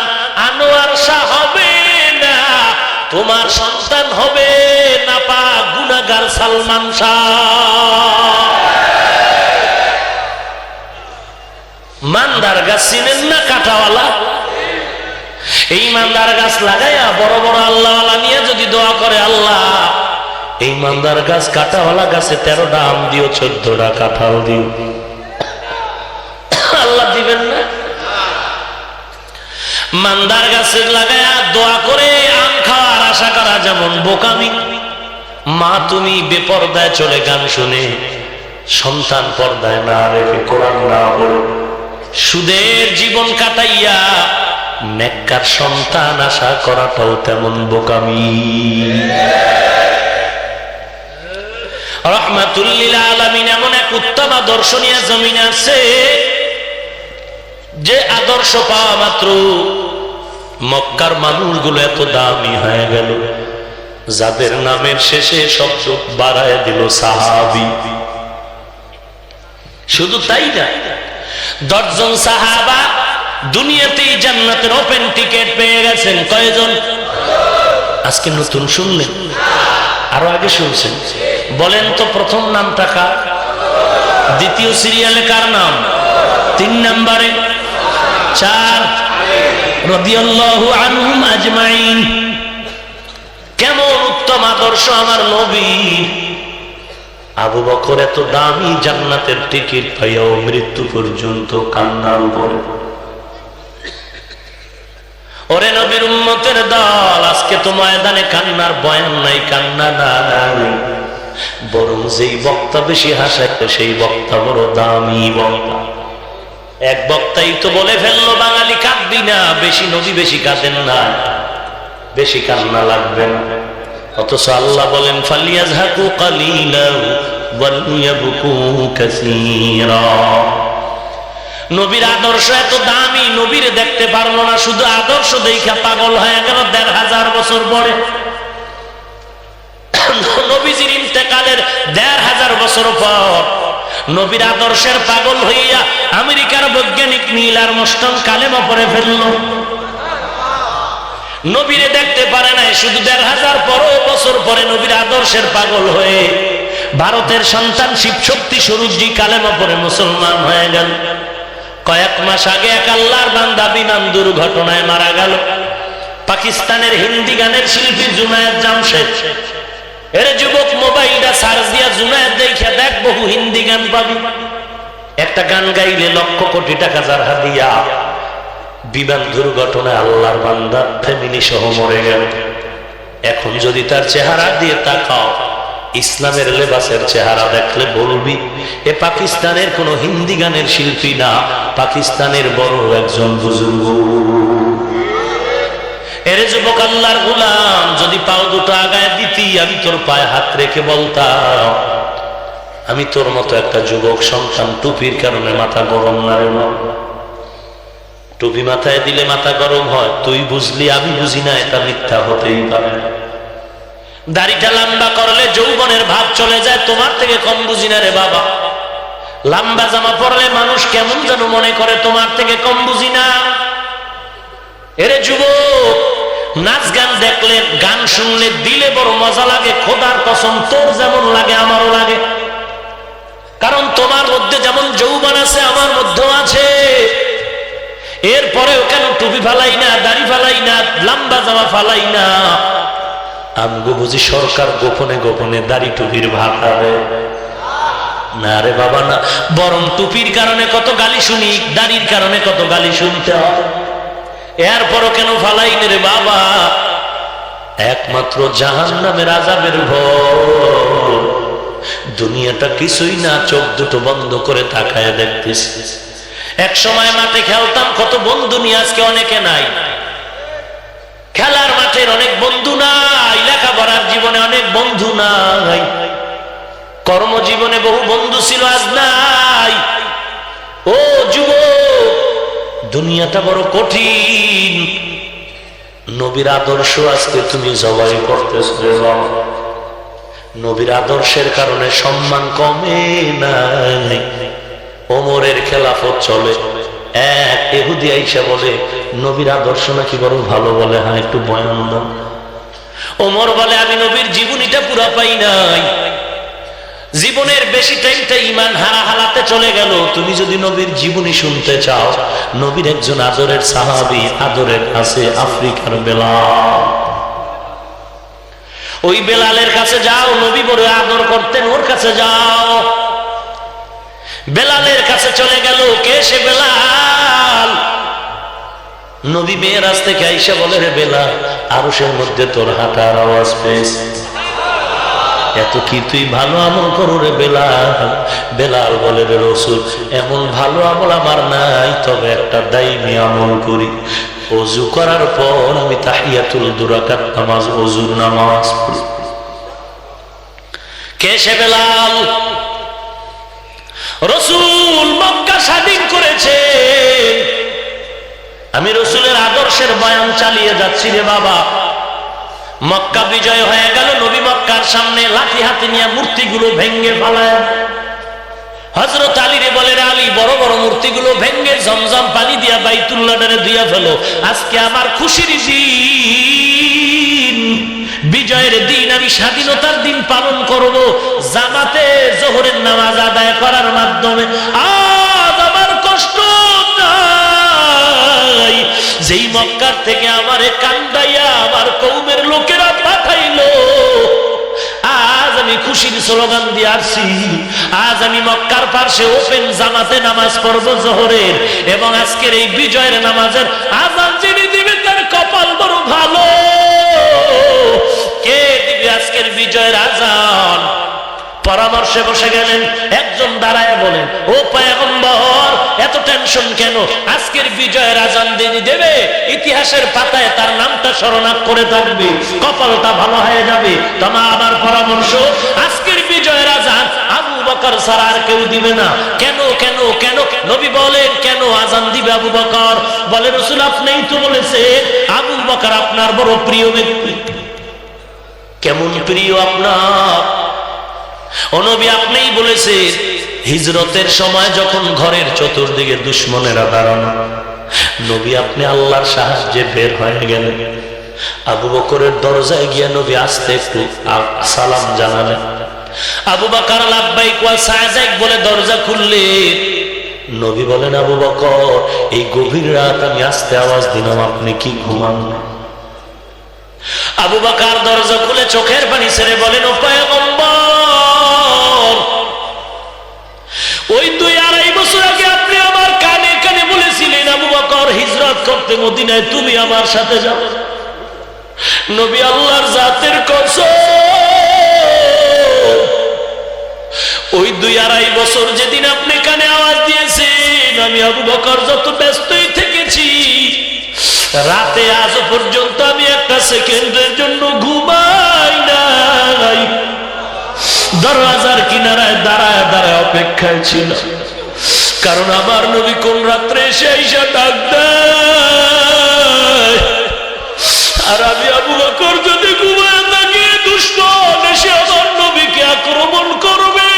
আনোয়ার শাহ হবে না, তোমার সন্তান হবে নাপাক গুনাহগার সালমান শাহ। মান্দার গাছ চিনেন না? কাঁটাওয়ালা, এই মান্দার গাছ লাগাইয়া বড় বড় আল্লাহওয়ালা নিয়ে যদি দোয়া করে, আল্লাহ এই মান্দার গাছ কাঁটাওয়ালা গাছে 13টা আম দিও, 14টা কাঁঠাল দিও, আল্লাহ দিবেন না? মান্দার গাছে লাগাইয়া দোয়া করে আম খাওয়ার আশা করা যেমন বোকামি। মা তুমি বেপরদায় চলে গান শুনে, সন্তান পর্দায় না রেখে, কোরআন না পড়ে, সুদের জীবন কাটাইয়া নেককার সন্তান আশা করাটাও তেমন বোকামি। রহমাতুল লিল আলামিন এমন এক উত্তম আদর্শ নিয়ে জমিনে আছে, যে আদর্শ পাওয়া মাত্র মক্কার মানুষগুলো এত দামি হয়ে গেল, যাদের নামের শেষে শব্দ বাড়ায় দিল সাহাবী। শুধু তাই না, 10 জন সাহাবা দুনিয়াতেই জান্নাতের ওপেন টিকেট পেয়ে গেছেন। কয়জন? আজকে নতুন শুনলেন? আরো আগে শুনছেন? বলেন তো প্রথম নামটা কার? দ্বিতীয় সিরিয়ালে কার নাম? 3 নম্বরে 4 রাদিয়াল্লাহু আনহুম আজমাইন। কেমন উত্তম আদর্শ আমার নবীর! আবু বকর এত দামি জান্নাতের টিকিট পাইয়াও মৃত্যু পর্যন্ত কান্নার উপরে। ওরে নবীর উম্মতের দল, আজকে তো ময়দানে কান্নার বয়ান নাই, কান্না নাই, বরং যেই বক্তা বেশি হাসায় সেই বক্তা বড় দামি বক্তা। এক বক্তাই তো বলে ফেললো, বাঙালি কাঁদবি না, বেশি নবী বেশি কাঁদেন না, বেশি কান্না লাগবে না। অথচ আল্লাহ বলেন ফালিয়াযহাকু কালিলান ওয়ালিয়াবকু কাসীরা। নবীর আদর্শ এত দামি, নবীরে দেখতে পারলো না, শুধু আদর্শ দেখা পাগল হয়ে গেল 1500 বছর পরে। নবীজির ইন্তেকালের 1500 বছর পর নবীর আদর্শের পাগল হইয়া আমেরিকার বৈজ্ঞানিক নীল আর্মস্ট্রং কালেমা পড়ে ফেলল। নবীরে দেখতে পারে নাই, শুধু 1500 বছর পরে নবীর আদর্শের পাগল হয়ে ভারতের সন্তান শিবশক্তি স্বরূপজি কালেমা পড়ে মুসলমান হয়ে গেল। কয়েক মাস আগে এক আল্লাহর বান্দা বিমান দুর্ঘটনায় মারা গেল। পাকিস্তানের হিন্দি গানের শিল্পী জুনায়েদ জামশেদ। এর যুবক মোবাইলটা সার্চ দিয়া জুনায়েদ দেখে দেখ, বহু হিন্দি গান পাবি, একটা গান গাইলে লক্ষ কোটি টাকা যার হাদিয়া। বিমান দুর্ঘটনায় আল্লাহর বান্দা ফ্যামিলি সহ মরে গেল। এখন যদি তার চেহারা দিয়ে তাকাও, ইসলামের লেবাসের চেহারা দেখলে বলবি এ পাকিস্তানের কোন হিন্দি গানের শিল্পী না, পাকিস্তানের বড় একজন বুজুর্গ। এরে যুবক আল্লাহর গোলাম, যদি পাও দুটো আগায় দিতি, আমি তোর পায়ে হাত রেখে বলতাম আমি তোর মতো একটা যুবক সন্তান। টুপির কারণে মাথা গরম না রে মা, টুপি মাথায় দিলে মাথা গরম হয়, তুই বুঝলি আমি বুঝি না, এটা মিথ্যা হতেই পারে না। দাড়িটা লম্বা করলে যৌবনের ভাব চলে যায়, তোমার থেকে কম বুঝি না রে বাবা। লম্বা জামা পরলে মানুষ কেমন যেন মনে করে, তোমার থেকে কম বুঝি না। এরে যুবক, নাচ গান দেখলে, গান শুনলে দিলে বড় মজা লাগে। খোদার কসম তোর যেমন লাগে আমারও লাগে, কারণ তোমার মধ্যে যেমন যৌবন আছে আমার মধ্যেও আছে। এরপরেও কেন টুপি ফালাই না, দাড়ি ফালাই না, লম্বা জামা ফালাই না? আমগো বুঝি সরকার গোপনে গোপনে দাড়ি টুপির ভাগ হবে? না রে বাবা না, বরং টুপির কারণে কত গালি শুনি, দাড়ির কারণে কত গালি শুনতে হয়। এরপরও কেন ফালাই রে বাবা? একমাত্র জাহান্নামের আযাবের ভয়। দুনিয়াটা কিছুই না, চোখ দুটো বন্ধ করে তাকায় দেখতেছি। এক সময় মাঠে খেলতাম, কত বন্ধু নিয়ে, আজকে অনেকে নাই। খেলার মাঠের অনেক বন্ধু নাই, লেখাপড়ার জীবনে অনেক বন্ধু নাই, কর্মজীবনে বহু বন্ধু ছিল, আজ নাই। ও যুবক, দুনিয়াটা বড় কঠিন। নবীর আদর্শ আজকে তুমি জবাই করতেছো। নবীর আদর্শের কারণে সম্মান কমে নাই। ওমরের খেলাফত চলে, এক ইহুদি আইসা বলে নবীর আদর্শ নাকি বড় ভালো। বলে হ্যাঁ, একটু বয়ান দাও। ওমর বলে আমি নবীর জীবনীটা পুরা পাই নাই, জীবনের বেশি টাইমটা ঈমান হারা হালাতে চলে গেল। তুমি যদি নবীর জীবনী শুনতে চাও, নবীর একজন আদরের সাহাবী, আদরের আছে আফ্রিকার বেলাল। ওই বেলালের কাছে যাও, নবী বড় আদর করতেন, ওর কাছে যাও। বেলালের কাছে চলে গেল। কে সে? বেলাল। নবী মেয়েরাজ থেকে আইসা বলে রে বেলাল, আরশের মধ্যে তোর হাঁটার আওয়াজ পেয়েছি। এত কি তুই ভালো আমল করো রে বেলাল? বেলাল বলে রে রাসূল, এমন ভালো আমল আমার নাই, তবে একটা দাইমি আমল করি। ওযু করার পর আমি তাহিয়াতুল দুরাকাত নামাজ, ওযুর নামাজ পড়ি। কে সে? বেলাল। রাসূল মক্কা স্বাধীন করেছে, আমি রাসূলের আদর্শের বয়ান চালিয়ে যাচ্ছি রে বাবা। মক্কা বিজয় হয়ে গেল, নবী মক্কার সামনে লাঠি হাতে নিয়ে মূর্তিগুলো ভেঙ্গে ফেলায়। হযরত আলী রে বলে, আলী বড় বড় মূর্তিগুলো ভেঙ্গে জমজম পানি দিয়া বাইতুল্লাহরে ধুইয়া ফেলো। আজকে আমার খুশির দিন, বিজয়ের দিন, আমি স্বাধীনতার দিন পালন করব জামাতে জোহরের নামাজ আদায় করার মাধ্যমে। আজ আমার কষ্ট নাই, যেই মক্কার থেকে আমারে কান্দাইয়া আমার কওমের লোকেরা পাঠাইলো, আজ আমি খুশির স্লোগান দিয়ে আসছি। আজ আমি মক্কার পাশে ওপেন জামাতে নামাজ পড়ব জোহরের, এবং আজকের এই বিজয়ের নামাজের আযান যিনি দিবেন তার কপাল বড় ভালো। কে দিবে আজকের বিজয়ের আযান? পরামর্শে বসে গেলেন। একজন দাঁড়ায় বলেন, ও পয়গম্বর, এত টেনশন কেন? আজকের বিজয়ের আযান যিনি দেবে, ইতিহাসের পাতায় তার নামটা স্মরণ করে থাকবে, কপালটা ভালো হয়ে যাবে। তোমার আমার পরামর্শ, আজকের বিজয়ের আযান আবু বকর ছাড়া আর কেউ দিবে না। কেন কেন কেন? নবী বলেন, কেন আযান দিবে আবু বকর? বলে রাসূল আপনিই তো বলেছেন আবু বকর আপনার বড় প্রিয় ব্যক্তি। কেমন প্রিয় আপনার? ও নবী আপনিই বলেছেন, হিজরতের সময় যখন ঘরের চতুর্দিকে দুশমনেরা দাঁড়ানো, নবী আপনি আল্লাহর সাহায্যে বের হয়ে গেলেন। আবু বকরের দরজায় গিয়ে নবী আস্তে একটু সালাম জানালেন। আবু বকর লাব্বাইক ওয়া সা'দাইক বলে দরজা খুললেন। নবী বলেন, আবু বকর এই গভীর রাত আমি আস্তে আওয়াজ দিলাম, আপনি কি ঘুমান? আবু বকর দরজা খুলে চোখের পানি ছেড়ে বলেন, ও পয়গম্বর, ওই 2-2.5 বছর আগে আপনি আমার কানে কানে বলেছিলেন আবু বকর হিজরত করতে মদিনায় তুমি আমার সাথে যাবে। নবী আল্লাহর জাতের কসম, ওই 2-2.5 বছর যেদিন আপনি কানে আওয়াজ দিয়েছেন, আমি আবু বকর যত ব্যস্তই থেকেছি, রাতে আজ পর্যন্ত আমি একটা সেকেন্ডের জন্য ঘুমাই নাই। দরওয়াজার কিনারায় দাঁড়ায় দাঁড়ায় অপেক্ষায় ছিল, কারণ আমার নবী কোন রাত্রে এসে আইসা ডাক দেয়। আর আমি আবু বকর যদি ঘুমায় থাকি, দুশমন এসে আমার নবীকে আক্রমণ করবে,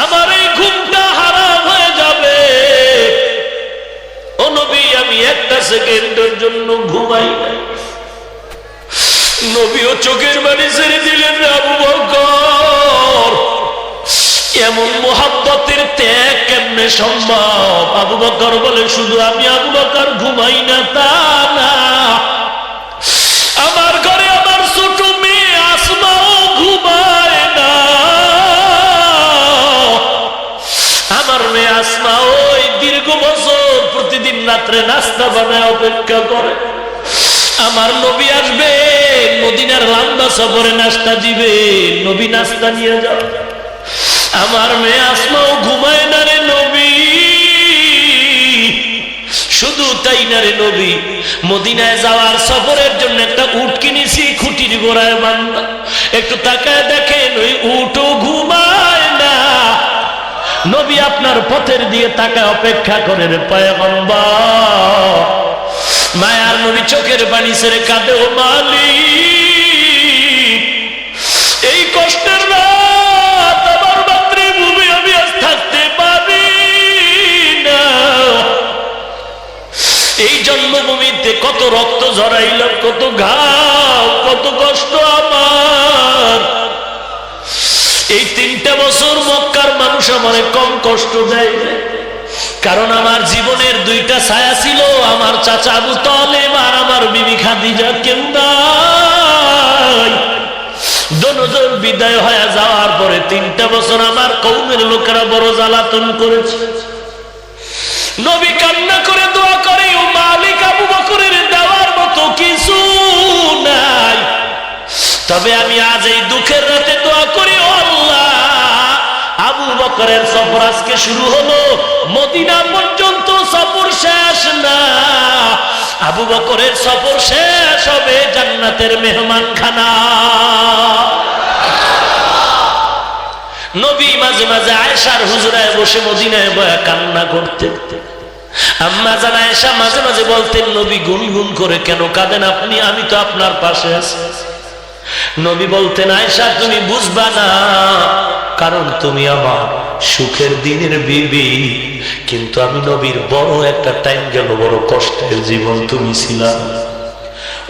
আমার এই ঘুমটা হারাম হয়ে যাবে। ও নবী, আমি একটা সেকেন্ডের জন্য ঘুমাই নাই। নবীও চোখের পানি ছেড়ে দিলেন আবু বকর। এমন মোহাব্বতের ত্যাগ কেমনে সম্ভব? আবু বকর বলে, শুধু আমি আবু বকর ঘুমাই না তা না, আমার ঘরে আমার ছোট মেয়ে আসমাও ঘুমায় না। আমার মেয়ে আসমা ওই দীর্ঘ বছর প্রতিদিন রাত্রে নাস্তা বানায় অপেক্ষা করে। আমার নবী আসবে, মদিনার লম্বা সফরে নাস্তা দিবে, নবী নাস্তা নিয়ে যাও। আমার মেয়ে আসমাও ঘুমায় না রে নবী। শুধু তাই না রে নবী, মদিনায় যাওয়ার সফরের জন্য একটা উট কিনেছি, খুঁটির গোড়ায় বান্ধা। একটু তাকায় দেখেন ওই উটও ঘুমায় না। নবী আপনার পথের দিয়ে তাকায় অপেক্ষা করে রে পয়গম্বর। মায়ার নবী চোখের পানি ছেড়ে কাঁদে, ও মালিক, এই কষ্টের রাত আমার মাতৃভূমি আমি আজ থাকতে পারি না। এই জন্মভূমিতে কত রক্ত ঝরাইলাম, কত ঘাও, কত কষ্ট আমার। এই 3টা বছর মক্কার মানুষ আমারে কম কষ্ট দেয়, কারণ আমার জীবনের 2টা ছায়া ছিল, আমার চাচা আবু তালেব আর আমার বিবি খাদিজা। কেউ নাই। দোনোজন বিদায় হয়ে যাওয়ার পরে 3টা বছর আমার কওমের লোকেরা বড় জ্বালাতন করেছে। নবী কান্না করে দোয়া করে, ও মালিক, আবু বকরের দেওয়ার মতো কিছু নাই, তবে আমি আজ এই দুঃখের রাতে দোয়া করি, ও আল্লাহ, আবু বকরের সফর আজকে শুরু হলো, মদিনা পর্যন্ত সফর শেষ না। আবু বকরের সফর শেষ হবে জান্নাতের মেহমানখানা। নবী মাঝে মাঝে আয়েশার হুজরায় বসে মদিনায় বয়া কান্না করতেন। আম্মা জান আয়েশা মাঝে মাঝে বলতেন, নবী গুনগুন করে কেন কাঁদেন আপনি? আমি তো আপনার পাশে আছি। নবী বলতেন, আয়েশা তুমি বুঝবা না, কারণ তুমি আমার সুখের দিনের বিবি, কিন্তু আমি নবীর বড় একটা টাইম গেল, বড় কষ্টের জীবন তুমি ছিলা।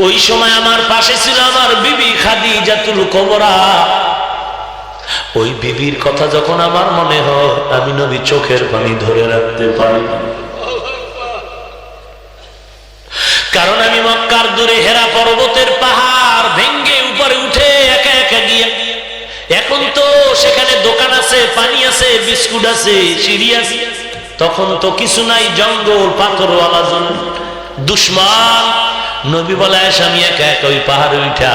ওই সময় আমার পাশে ছিল আমার বিবি খাদিজাতুল কুবরা। ওই বিবির কথা যখন আমার মনে হয়, আমি নবী চোখের পানি ধরে রাখতে পারি, কারণ আমি মক্কার দূরে হেরা পর্বতের পাহাড় ভেঙ্গে উপরে উঠে একা একা গিয়ে, এখন তো সেখানে দোকান আছে, পানি আছে, বিস্কুট আছে, সিঁড়ি আছে, তখন তো কিছু নাই, জঙ্গল, পাথরওয়ালা দুশ্মন। নবী বলে, আয়েশা আমি একা একা ওই পাহাড়ে উঠা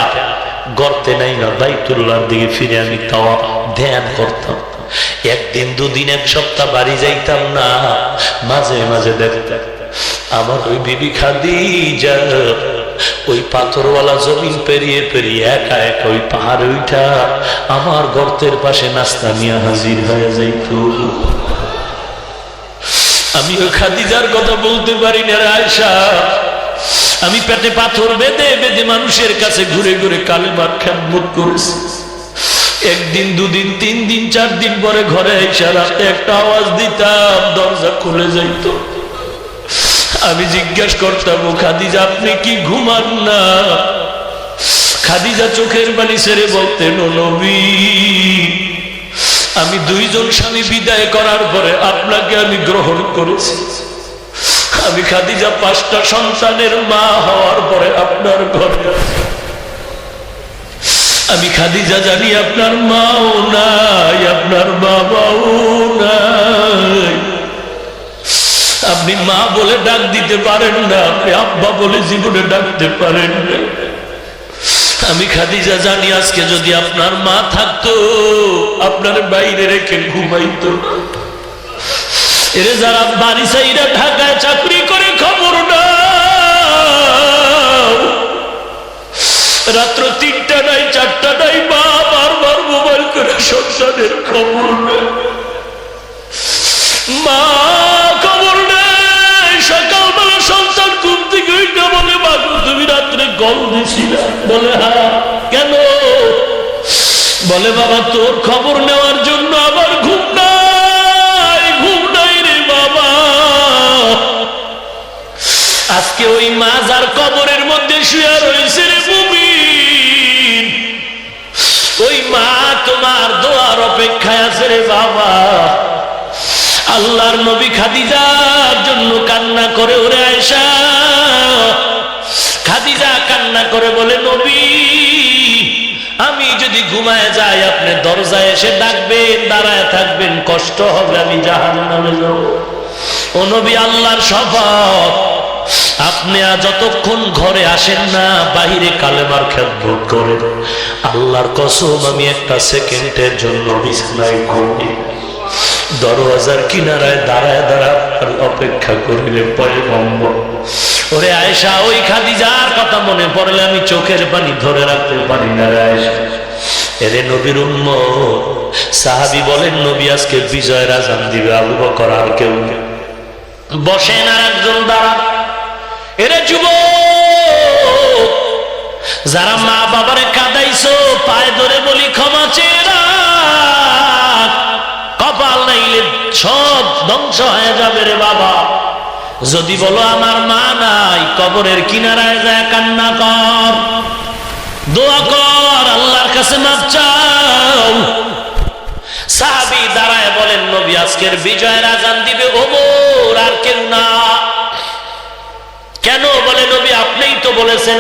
গর্তে নাই না বাইতুল্লাহর দিকে ফিরে আমি তাওয়াফ ধ্যান করতাম। একদিন, 2 দিন, 1 সপ্তাহ বাড়ি যাইতাম না। মাঝে মাঝে দেখতাম আমার ওই বিবি খাদিজা ওই পাথরওয়ালা জমিন পেরিয়ে পেরিয়ে একা একা ওই পাহাড়ে উঠা আমার গর্তের পাশে নাস্তা নিয়ে হাজির হয়ে যাইত। আমি ওই খাদিজার কথা বলতে পারি না রে আয়েশা। আমি পেটে পাথর বেঁধে বেঁধে মানুষের কাছে ঘুরে ঘুরে কালেমার খেদমত করেছি। 1 দিন, 2 দিন, 3 দিন, 4 দিন পরে ঘরে এসে রাতে একটা আওয়াজ দিতাম, দরজা খুলে যাইত। আমি জিজ্ঞাসা করতাম, ও খাদিজা আপনি কি ঘুমান না? খাদিজা চোখের পানি ছেড়ে বলতেন, ও নবী, আমি 2 জন স্বামী বিদায় করার পরে আপনাকে আমি গ্রহণ করেছি। আমি খাদিজা 5টা সন্তানের মা হওয়ার পরে আপনার ঘরে আছি। আমি খাদিজা জানি আপনার মাও নাই, আপনার বাবাও নাই। আপনি মা বলে ডাক দিতে পারেন না, আপনি আব্বা বলে জীবনে ডাকতে পারেন না। আমি খাদিজা জানি আজকে যদি আপনার মা থাকতো, আপনার বাইরে রেখে ঘুমাইতো। এরে যারা বাড়ি সাইরা ঢাকায় চাকরি করে, খবর না, রাত্র 3টা নাই, 4টা নাই, মা বারবার মোবাইল করে সন্তানের খবর নেয়, মা খবর নেই। সকালবেলা সন্তান ঘুম থেকে উঠে বলে, বাবু তুমি রাত্রে কল দিছিলা? বলে হ্যাঁ। কেন? বলে বাবা তোর খবর নেওয়ার জন্য আমার ঘুম নাই, ঘুম নাই রে বাবা। আজকে ওই মা যার কবরের মধ্যে শুয়ে রয়েছে রে মুমিন, অপেক্ষায় আছে রে বাবা। আল্লাহর নবী খাদিজার জন্য কান্না করে, ওরে আয়েশা। খাদিজা কান্না করে বলে, নবী আমি যদি ঘুমায় যাই আপনি দরজায় এসে ডাকবেন, দাঁড়ায় থাকবেন, কষ্ট হবে, আমি জাহান্নামে যাব। ও নবী আল্লাহর শপথ, আপনি যতক্ষণ ঘরে আসেন না বাহিরে কালেমার খেদমত করেন। আল্লাহর কসম আমি একটা সেকেন্ডের জন্য বিছানায় ঘুমি, দরওয়াজার কিনারায় দাঁড়ায় দাঁড়ায় অপেক্ষা করিলে পয়গম্বর। ওরে আয়েশা, ওই খাদিজার কথা মনে পড়লে আমি চোখের পানি ধরে রাখতে পারি না রে আয়েশা। এরে নবীর উম্মত, সাহাবী বলেন নবী আজকে বিজয়ের আযান দিবে, আবু বকর আর কেউ বসেন আর একজন দাঁড়ান। এরে যুবক, যারা মা বাবারে কাঁদাইছো পায়ে ধরে বলি ক্ষমা চেয়ে রাখ, কপাল নাইলে সব ধ্বংস হয়ে যাবে রে বাবা। যদি বলো আমার মা নাই, কবরের কিনারায় যায় কান্না কর, দোয়া কর, আল্লাহর কাছে মাপ চাও। সাহাবী দাঁড়ায় বলেন নবী আজকের বিজয়ের আযান দিবে ওমর আর কেউ না। কেন? বলে নবী আপনিই তো বলেছেন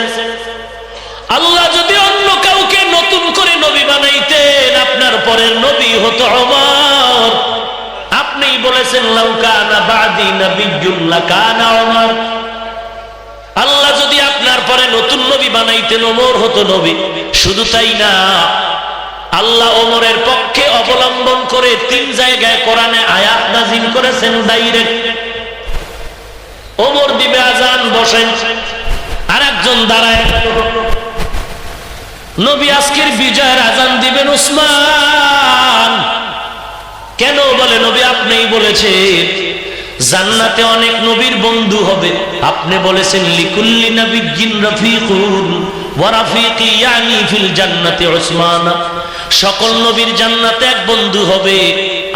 আল্লাহ যদি অন্য কাউকে নতুন করে নবী বানাইতেন আপনার পরের নবী হতো ওমর। আপনিই বলেছেন লাউ কানা বাদি নাবিয়্যুন লাকানা ওমর। আল্লাহ যদি আপনার পরে নতুন নবী বানাইতেন ওমর হতো নবী। শুধু তাই না, আল্লাহ ওমরের পক্ষে অবলম্বন করে 3 জায়গায় কোরআনে আয়াত নাযিল করেছেন ডাইরেক্ট। ওমর দিবে আযান, বসেন, আর একজন দাঁড়ায়। নবী আজকের বিজয়ের আযান দিবেন উসমান। কেন? বলে নবী আপনিই বলেছেন জান্নাতে অনেক নবীর বন্ধু হবে। আপনি বলেছেন লিকুল্লি নাবিয়্যিন রাফিকুন ওয়া রাফিকি ইয়ানি ফিল জান্নাতি উসমান। সকল নবীর জান্নাতে এক বন্ধু হবে,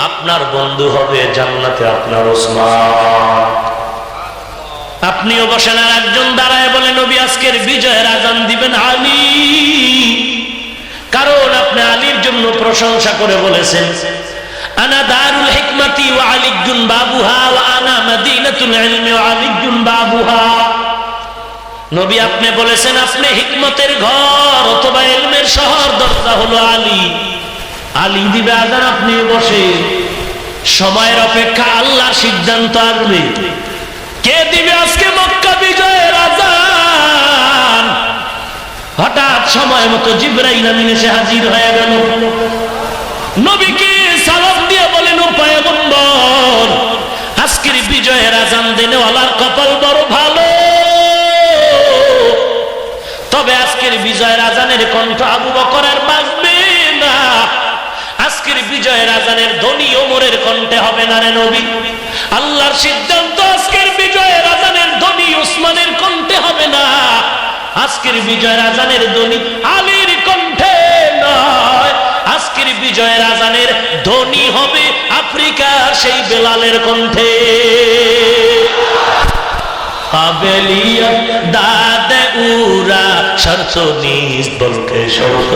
আপনার বন্ধু হবে জান্নাতে আপনার উসমান। আপনিও বসেন আর একজন দাঁড়ায় বলে নবী আজকের বিজয়ের আযান দিবেন আলী। কারণ আপনি আলীর জন্য প্রশংসা করে বলেছেন আনা দারুল হিকমাতি ওয়া আলিয়্যুন বাবুহা ওয়া আনা মাদিনাতুল ইলমি ওয়া আলিয়্যুন বাবুহা। নবী আপনি বলেছেন আপনি হিকমতের ঘর অথবা ইলমের শহর, দরজা হলো আলী। আলী দিবে আযান, আপনি বসে। সময়ের অপেক্ষা, আল্লাহর সিদ্ধান্ত আসবে। কে দিবে আজকে মক্কা বিজয়ের আযান? হঠাৎ সময় মতো জিবরাইল আমিন এসে হাজির হয়ে গেল। নবীকে সালাম দিয়ে বলেন ও পয়গম্বর, আজকের বিজয়ের আযান দেনেওয়ালার কপাল বড় ভালো। তবে আজকের বিজয়ের আযানের কণ্ঠ আবু বকরের বাজবে না, আজকের বিজয়ের আযানের ধ্বনি ওমরের কণ্ঠে হবে না রে নবী। আল্লাহর সিদ্ধান্ত, আজকের বিজয়ের আযানের ধ্বনি উসমানের কণ্ঠে হবে না, আজকের বিজয়ের আযানের ধ্বনি আলীর কণ্ঠে নয়, আজকের বিজয়ের আযানের ধ্বনি হবে আফ্রিকার সেই বেলালের কণ্ঠে। কাবেলিয়ত দাদে উরা শর্ত নিজ বলকে শর্ত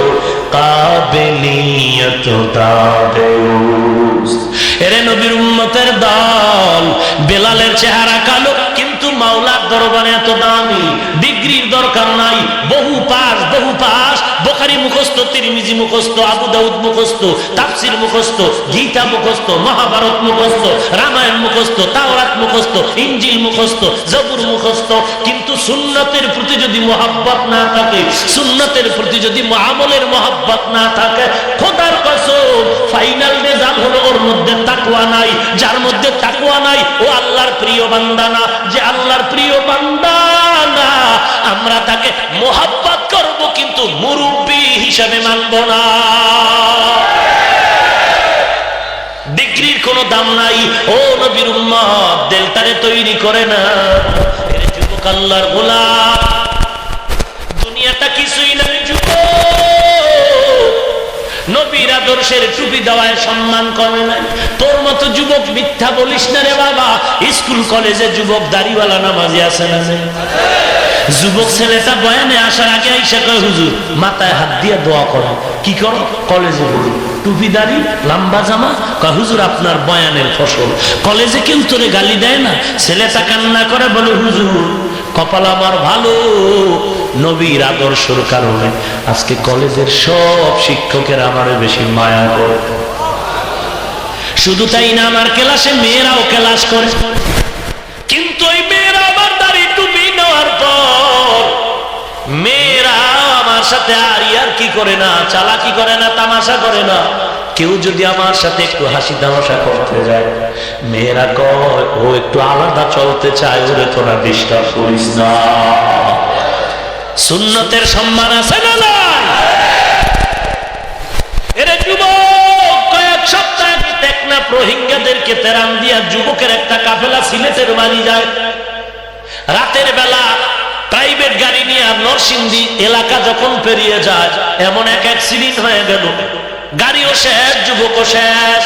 কাবেলিয়ত দাদে উস। এরে নবীর উম্মতের দল, বেলালের চেহারা কালো কিন্তু মাওলার দরবারে এত দামি। ডিগ্রির দরকার নাই, বহু পাস বুখারী মুখস্থ, তিরমিজি মুখস্থ, আবু দাউদ মুখস্থ, তাফসীর মুখস্থ, গীতা মুখস্থ, মহাভারত মুখস্থ, রামায়ণ মুখস্থ, তাওরাত মুখস্থ, ইনজিল মুখস্থ, জবুর মুখস্থ। কিন্তু সুন্নতের প্রতি যদি মহব্বত না থাকে, সুন্নতের প্রতি যদি আমলের মহব্বত না থাকে, খোদার কসম ফাইনাল রেজাল্ট হলো ওর মধ্যে তাকওয়া নাই। যার মধ্যে তাকওয়া নাই ও আল্লাহর প্রিয় বান্দা না। যে আল্লাহর প্রিয় বান্দা না, আমরা তাকে মহব্বত করব কিন্তু মুরব্বি হিসাবে মানব না। ডিগ্রির কোনো দাম নাই। ও নবীর উম্মত, দেলটারে তৈরি করে না। এর যুবক আল্লাহর গোলাম, দুনিয়াটা কিছুই নাই যুবক। নবীর আদর্শের টুপি দেওয়ায় সম্মান কমে নাই। তোর মতো যুবক মিথ্যা বলিস না রে বাবা। স্কুল কলেজে যুবক দাড়িওয়ালা নামাজি আছে না? যুবক ছেলেটা বয়ানে আসার আগে আইসা কয় হুজুর মাথায় হাত দিয়ে দোয়া করো। কি করো? কলেজে পড়ি, টুপিদারি, লম্বা জামা। কয় হুজুর আপনার বয়ানের ফসল। কলেজে কেউ তোরে গালি দেয় না? ছেলেটা কান্না করে বলে হুজুর কপাল আমার ভালো, নবীর আদর্শের কারণে আজকে কলেজের সব শিক্ষকের আমারে বেশি মায়া করে। শুধু তাই না, আমার ক্লাসে মেয়েরাও ক্লাস করে, কিন্তু ওই মেয়েরা আমার দাড়ি টুপি নেওয়ার পর মেয়েরা আমার সাথে আর কি করে না, চালাকি করে না, তামাশা করে না। কেউ যদি আমার সাথে একটু হাসি তামাশা করতে যায়, মেয়েরা কয় ও একটু আলাদা চলতে চায়, ওরে তোরা ডিস্টার্ব করিস না। সুন্নতের সম্মান আছে না নাই? এরে যুবক, কয়েক সপ্তাহ টেকনাফ রোহিঙ্গাদেরকে তেরাম দিয়া যুবকের একটা কাফেলা সিলেটের বাড়ি যায়। রাতের বেলা প্রাইভেট গাড়ি নিয়ে নরসিংদী এলাকা যখন পেরিয়ে যায়, এমন এক অ্যাক্সিডেন্ট হয়ে গেল, গাড়িও শেষ, যুবকও শেষ।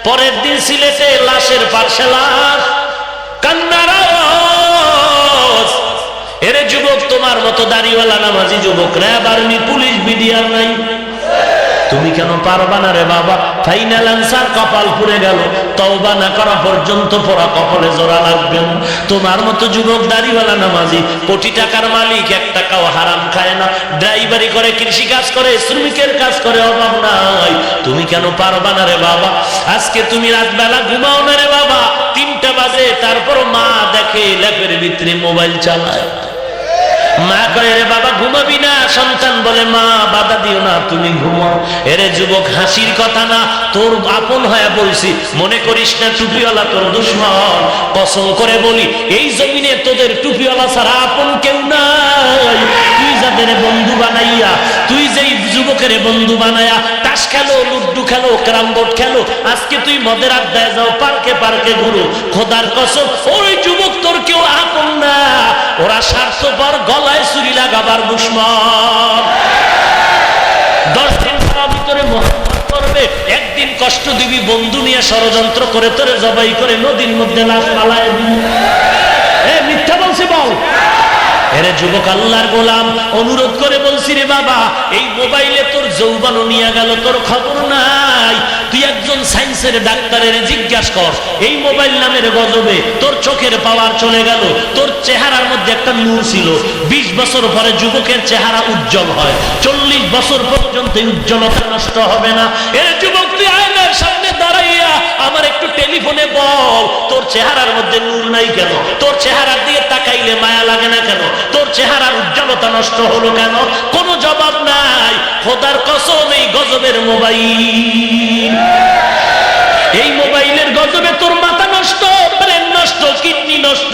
পরের দিন সিলেটে লাশের পাশে লাশ, কান্নার আওয়াজ। এরে যুবক, তোমার মতো দাড়িওয়ালা নামাজি যুবক র্যাব, আর্মি, পুলিশ, বিডিআর নাই, তুমি কেন পারবা না রে বাবা? ফাইনাল আনসার, কপাল পুড়ে গেল। তওবা না করা পর্যন্ত পড়া কপালে জোড়া লাগবে না। তোমার মতো যুবক দাড়িওয়ালা নামাজি, কোটি টাকার মালিক, এক টাকাও হারাম খায় না, ড্রাইভারি করে, কৃষি কাজ করে, শ্রমিকের কাজ করে, অভাব নাই, তুমি কেন পারবা না রে বাবা? আজকে তুমি রাত বেলা ঘুমাও না রে বাবা, 3টা বাজে, তারপর মা দেখে ল্যাপের ভিতরে মোবাইল চালায়। মা কয় রে বাবা ঘুমাবি না? সন্তান বলে মা বাধা দিও না, তুমি ঘুমাও। এরে যুবক, হাসির কথা না, তোর আপন হয়ে বলছি, মনে করিস না টুপিওয়ালা তোর দুশমন। কসম করে বলি, এই জমিনে তোদের টুপিওয়ালা ছাড়া আপন কেউ নাই। তুই যাদের বন্ধু বানাইয়া, তুই যেই যুবকের বন্ধু বানায়া তাস খেলো, লুড্ডু খেলো, ক্যারাম বোর্ড খেলো, আজকে তুই মদের আড্ডায় যাও, পার্কে পার্কে ঘুরো, খোদার কসম ওই যুবক তোর কেউ আপন না। ওরা স্বার্থপর, গলায় ছুরি লাগাবার দুশমন। 10 দিন তারা ভিতরে মহব্বত করবে, একদিন কষ্ট দিবি, বন্ধু নিয়ে ষড়যন্ত্র করে তোরে জবাই করে নদীর মধ্যে লাশ পালায় দিবি। মিথ্যা বলছি বল? এরে যুবক, আল্লাহর গোলাম, অনুরোধ করে বলছি রে বাবা, এই মোবাইলে তোর যৌবনও নিয়ে গেল, তোর খবর নাই। তুই একজন সায়েন্সের ডাক্তারের জিজ্ঞাসা কর, এই মোবাইল নামের গজবে তোর চোখের পাওয়ার চলে গেল, তোর চেহারার মধ্যে একটা নূর ছিল। 20 বছর পরে যুবকের চেহারা উজ্জ্বল হয়, 40 বছর পর্যন্ত উজ্জ্বলতা নষ্ট হবে না। এরে যুবক, তুই আয়নার সামনে দাঁড়াইয়া আমার একটু টেলিফোনে বল, তোর চেহারার মধ্যে নূর নাই কেন? তোর চেহারার দিকে তাকাইলে মায়া লাগে না কেন? তোর চেহারার উজ্জ্বলতা নষ্ট হলো কেন? কোনো জবাব নাই। খোদার কসম, এই গজবের মোবাইল, এই মোবাইলের গজবে তোর মাথা নষ্ট, ব্রেন নষ্ট, কিডনি নষ্ট।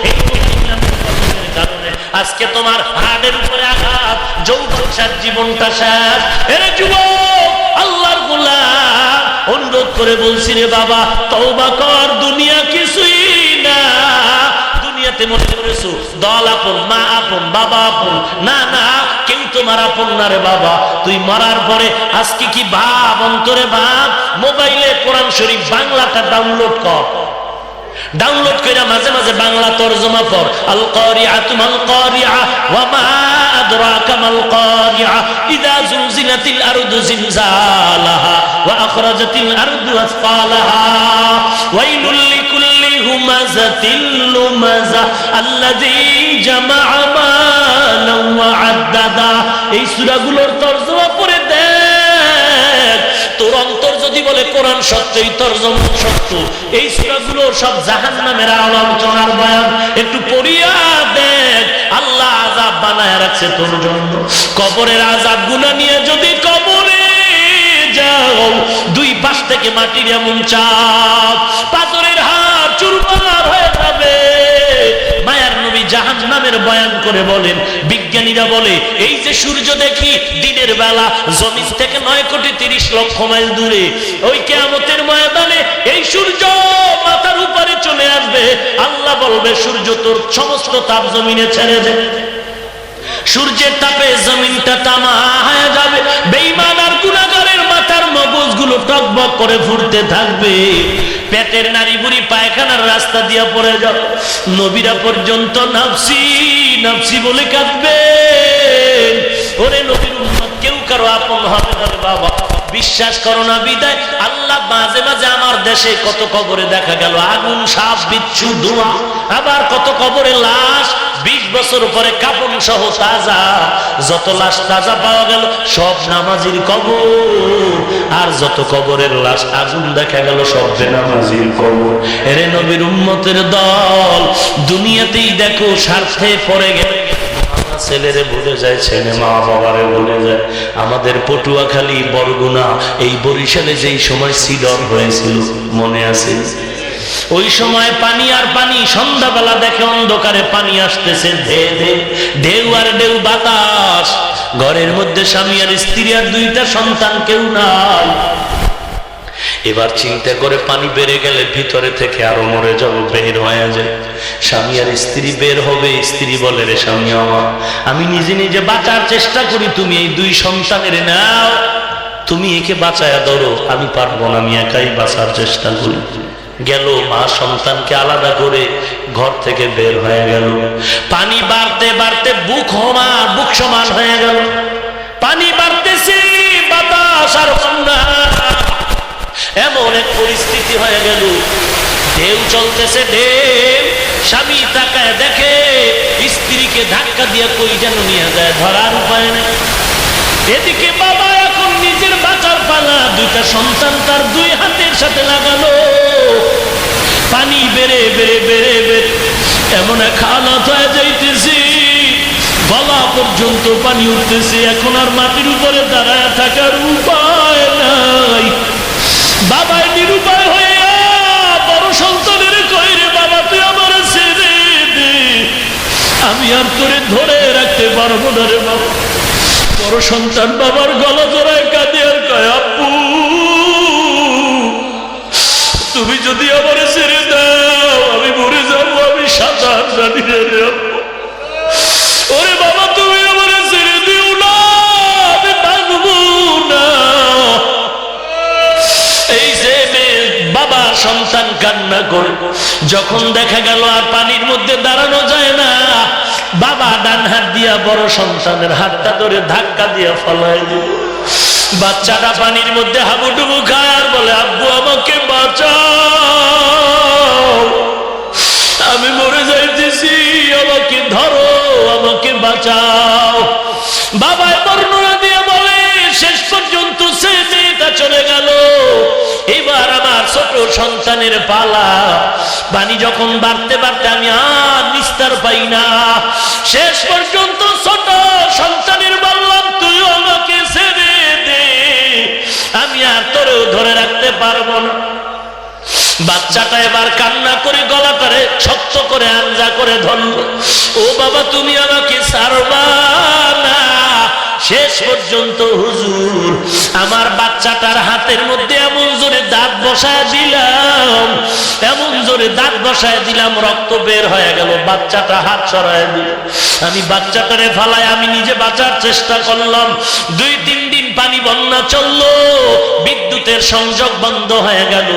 এই মোবাইলের কারণে আজকে তোমার হাড়ের উপরে আঘাত, যৌবন শেষ, জীবনটা শেষ। এরে যুবক, আল্লাহর গোলাম, অনুরোধ করে বলছি রে বাবা, তওবা কর, দুনিয়া কিছুই না। দুনিয়াতে মনে করেছো দল আপন, মা আপন, বাবা আপন, না না, কেউ তোমার আপন না রে বাবা। তুই মরার পরে আজকে কি ভাব, অন্তরে ভাব, মোবাইলে কোরআন শরীফ বাংলাটা ডাউনলোড কর, ডাউনলোড করে মাঝে মাঝে বাংলা তরজমা পড়। আল কারিআতু মাল কারিআ ওয়া মা আদরাকা মাল কারিআ ইযা যুলজিলাতিল আরদু জিলজালাহা ওয়া আখরাজাতিল আরদু আসফালাহা ওয়াইলুল লিকুল্লি হুমাযাতিল লুমাযা আল্লাযী জামাআ মালান ওয়া আদ্দাদা। এই সূরাগুলোর তরজমা পড়ে দেখ, তোর অন্তর যদি বলে কোরআন সত্য, এই তরজমা সত্য, এই সূরাগুলো সব জাহান্নামের আলোচনার বয়ান, একটু পড়িয়া দেখ। আল্লাহ আযাব বানায় রাখছে তোর জন্য। কবরের আযাবগুলো নিয়ে যদি কবরে যাও, 2 পাশ থেকে মাটির এমন চাপ, পাথরের হাত চুরমার হয়ে যাবে। মায়ার নবী জাহান্নামের বয়ান করে বলেন, বিজ্ঞানীরা বলে এই যে সূর্য দেখি দিনের বেলা জমিন থেকে 9,30,00,000 মাইল দূরে, ওই কিয়ামতের ময়দানে এই সূর্য মাথার উপরে চলে আসবে। আল্লাহ বলবে, সূর্য তোর সমস্ত তাপ জমিনে ছেড়ে দে। সূর্যের তাপে জমিনটা তামা হয়ে যাবে। বেঈমান আর গুনাহগারের মাথার মগজগুলো টকবক টকবক করে ফুটতে থাকবে, পেটের নারী বুড়ি পায়খানার রাস্তা দিয়া পড়ে যাও, নবীরা পর্যন্ত নাফসি নাফসি বলে কাঁদবে। ওরে নবীর উম্মত কেউ কারো আপন হবে না বাবা, বিশ্বাস করো না বিদায়। আল্লাহ মাঝে মাঝে আমার দেশে কত কবরে দেখা গেল আগুন, সাপ, বিচ্ছু, ধোঁয়া, আবার কত কবরে লাশ 20 বছর পরে কাফন সহ তাজা। যত লাশ তাজা পাওয়া গেল সব নামাজির কবর, আর যত কবরের লাশ আগুন দেখা গেল সব বেনামাজির কবর। এরে নবীর উম্মতের দল, দুনিয়াতেই দেখো স্বার্থে পড়ে গেলে ছেলেরে ভুলে যায়, ছেলে মা বাবারে ভুলে যায়। আমাদের পটুয়াখালী, বরগুনা, এই বরিশালে যেই সময় সিডর হয়েছিল মনে আছে? ওই সময় পানি আর পানি, সন্ধ্যাবেলা দেখে অন্ধকারে পানি আসতেছে, ঢেউ আর ঢেউ বাতাস, ঘরের মধ্যে স্বামী আর স্ত্রী আর 2টা সন্তান, কেউ নাই। এবার চিন্তা করে পানি বেড়ে গেলে ভিতরে থেকে আরো মরে যাবো, বের হয়ে যায়। স্বামী আর স্ত্রী বের হবে, স্ত্রী বলে রে স্বামী আমার, আমি নিজে নিজে বাঁচার চেষ্টা করি, তুমি এই 2 সন্তানের নাও, তুমি একে বাঁচায়া ধরো, আমি পারবো না, আমি একাই বাঁচার চেষ্টা করি। গেল মা সন্তানকে আলাদা করে ঘর থেকে বের হয়ে গেল। পানি বাড়তে বাড়তে বুক সমান হয়ে গেল, পানি বাড়তেছে, বাতাস আর বন্যা, এমন এক পরিস্থিতি হয়ে গেল। ঢেউ চলতেছে, ঢেউ, স্বামী তাকায় দেখে স্ত্রীকে ধাক্কা দিয়ে কই যেন নিয়ে যায়, ধরার উপায় নেই। এদিকে বাবা এখন নিজের বাঁচার পালা, 2টা সন্তান তার 2 হাতের সাথে লাগানো, পানি বেড়ে বেড়ে বেড়ে বেড়ে এমন এক হালত হয়ে যাইতেছি, গলা পর্যন্ত পানি উঠতেছে, এখন আর মাটির উপরে দাঁড়ায় থাকার উপায় নাই। বাবাই নিরুপায় হয়ে বড় সন্তানের কই রে বাবা, তুই আমার ছেড়ে দে, আমি আর তোরে ধরে রাখতে পারবো না রে বাবা। বড় সন্তান বাবার গলা জড়ায় কাঁদে আর কয়, আব্বু তুমি যদি আমার ছেড়ে দাও আমি মরে যাবো, আমি সাঁতার জানি না রে আব্বু। ওরে বাবা তুমি আমার ছেড়ে দিও না, আমি পারবো না। এই যে বাবা সন্তান কান্না করে, যখন দেখা গেল আর পানির মধ্যে দাঁড়ানো যায় না, বাবা ডান হাত দিয়া বড় সন্তানের হাতটা ধরে ধাক্কা দিয়া ফলায় দিল। বাচ্চাটা পানির মধ্যে হাবুডুবু খায় আর বলে, আব্বু আমাকে বাঁচাও, আমি মরে যাইতেছি, আমাকে ধরো, আমাকে বাঁচাও। বাবায় বর্ণনা দিয়ে বলে, শেষ পর্যন্ত সে মেয়েটা চলে গেল, এবার আমার ছোট সন্তানের পালা। পানি যখন বাড়তে বাড়তে আমি আর নিস্তার পাই না, শেষ পর্যন্ত ছোট সন্তানের বললাম, তুই আমাকে ছেড়ে দে, আমি আর তোরেও ধরে রাখতে পারবো না। বাচ্চাটা এবার কান্না করে গলাটারে শক্ত করে আঞ্জা করে ধরল, ও বাবা তুমি আমাকে ছাড়বা না। শেষ পর্যন্ত হুজুর আমার বাচ্চাটার হাতের মধ্যে এমন জোরে দাঁত বসায় দিলাম, এমন জোরে দাঁত বসায় দিলাম, রক্ত বের হয়ে গেল। বাচ্চাটা হাত সরায় দিল, আমি বাচ্চাটারে ফালায় আমি নিজে বাঁচার চেষ্টা করলাম। 2-3 দিন পানি বন্যা চললো, বিদ্যুতের সংযোগ বন্ধ হয়ে গেল।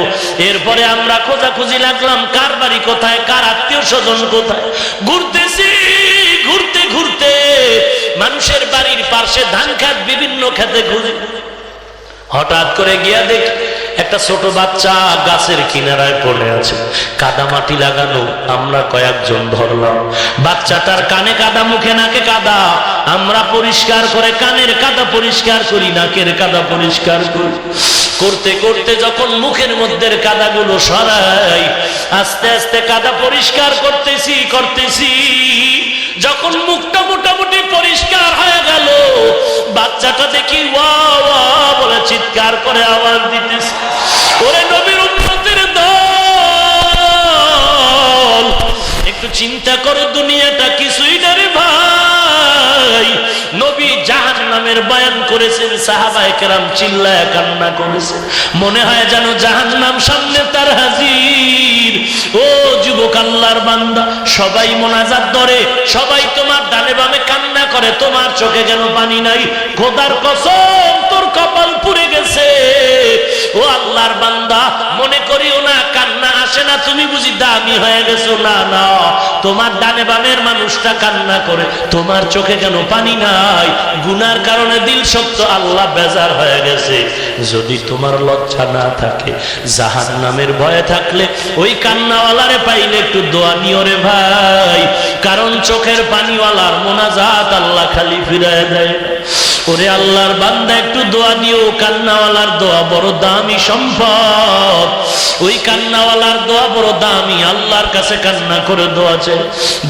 এরপরে আমরা খোঁজাখুঁজি লাগলাম, কার বাড়ি কোথায়, কার আত্মীয় স্বজন কোথায়। ঘুরতেছি, ঘুরতে ঘুরতে মানুষের বাড়ির পাশে ধান খাত, বিভিন্ন খেতে খুঁজি, হঠাৎ করে গিয়া দেখি একটা ছোট বাচ্চা গাছের কিনারায় পড়ে আছে, কাদা মাটি লাগানো। আমরা কয়েকজন ধরলাম, বাচ্চাটার কানে কাদা, মুখে নাকে কাদা। আমরা পরিষ্কার করে কানের কাদা পরিষ্কার করি, নাকের কাদা পরিষ্কার করি। করতে করতে যখন মুখের মধ্যে কাদাগুলো সরাই, আস্তে আস্তে কাদা পরিষ্কার করতেছি, যখন মুখটা মোটামুটি পরিষ্কার হয়ে গেল, বাচ্চাটা দেখি ওয়া ওয়া বলে চিৎকার করে আওয়াজ দিতেছে। ওরে নবীর উম্মতের দল, একটু চিন্তা করো, দুনিয়াটা কিছুই না রে ভাই। নবী জাহান্নামের বয়ান করেছেন, সাহাবায়ে কেরাম চিল্লায় কান্না করেছেন, মনে হয় যেন জাহান্নাম সামনে তার হাজির। ও যুবক আল্লাহর বান্দা, সবাই মোনাজাত ধরে, সবাই তোমার ডানে বামে কান্না করে, তোমার চোখে যেন পানি নাই। খোদার কসম তোর কপাল পুড়ে গেছে, ও আল্লাহর বান্দা, মনে করিও না কান্না আসে না, তুমি বুঝি দামি হয়ে গেছো। না না, তোমার ডানে বামের মানুষটা কান্না করে, তোমার চোখে কেন পানি নাই? গুনার কারণে দিল শক্ত, আল্লাহ বেজার হয়ে গেছে। যদি তোমার লজ্জা না থাকে, জাহান্নামের ভয়ে থাকলে, ওই কান্নাওয়ালারে পাইলে একটু দোয়া নিও রে ভাই, কারণ চোখের পানিওয়ালার মোনাজাত আল্লাহ খালি ফিরায় দেয়। ওরে আল্লাহর বান্দা, একটু দোয়া দিও। কান্নাওয়ালার দোয়া বড় দামি সম্পদ, ওই কান্নাওয়ালার দোয়া বড় দামি। আল্লাহর কাছে কান্না করে দোয়া চাই।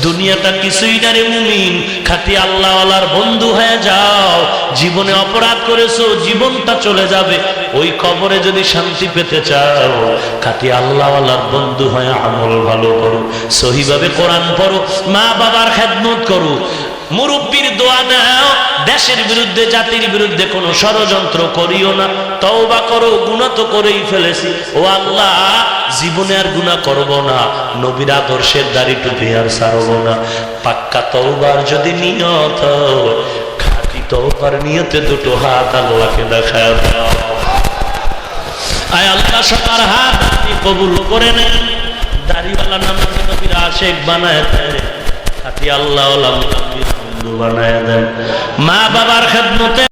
দুনিয়াটা কিছুই না রে মুমিন, খাঁটি আল্লাহওয়ালার বন্ধু হয়ে যাও। জীবনে অপরাধ করেছো, জীবনটা চলে যাবে। ওই কবরে যদি শান্তি পেতে চাও, খাঁটি আল্লাহওয়ালার বন্ধু হয়ে আমল ভালো করো, সহিভাবে কোরআন পড়ো, মা বাবার খেদমত করো, মুরব্বীর দোয়া নাও। দেশের বিরুদ্ধে, জাতির বিরুদ্ধে কোনো ষড়যন্ত্র করিও না। তওবা করো, গুনাহ তো করেই ফেলেছি, ও আল্লাহ জীবনে আর গুনাহ করব না। নবীর আদর্শের দাড়ি টুপি আর ছাড়ব না। পাক্কা তওবার যদি নিয়ত, খাঁটি তওবার নিয়তে দুটো হাত আল্লাহকে দেখায় দাও। আয় আল্লাহ, সবার হাত আপনি কবুল করে নেন। দাড়িওয়ালা নামাজি নবীর আশিক বানায় দেন, খাঁটি আল্লাহওয়ালা মুমিন বন্ধু বানায় দেন। মা বাবার খেদমতে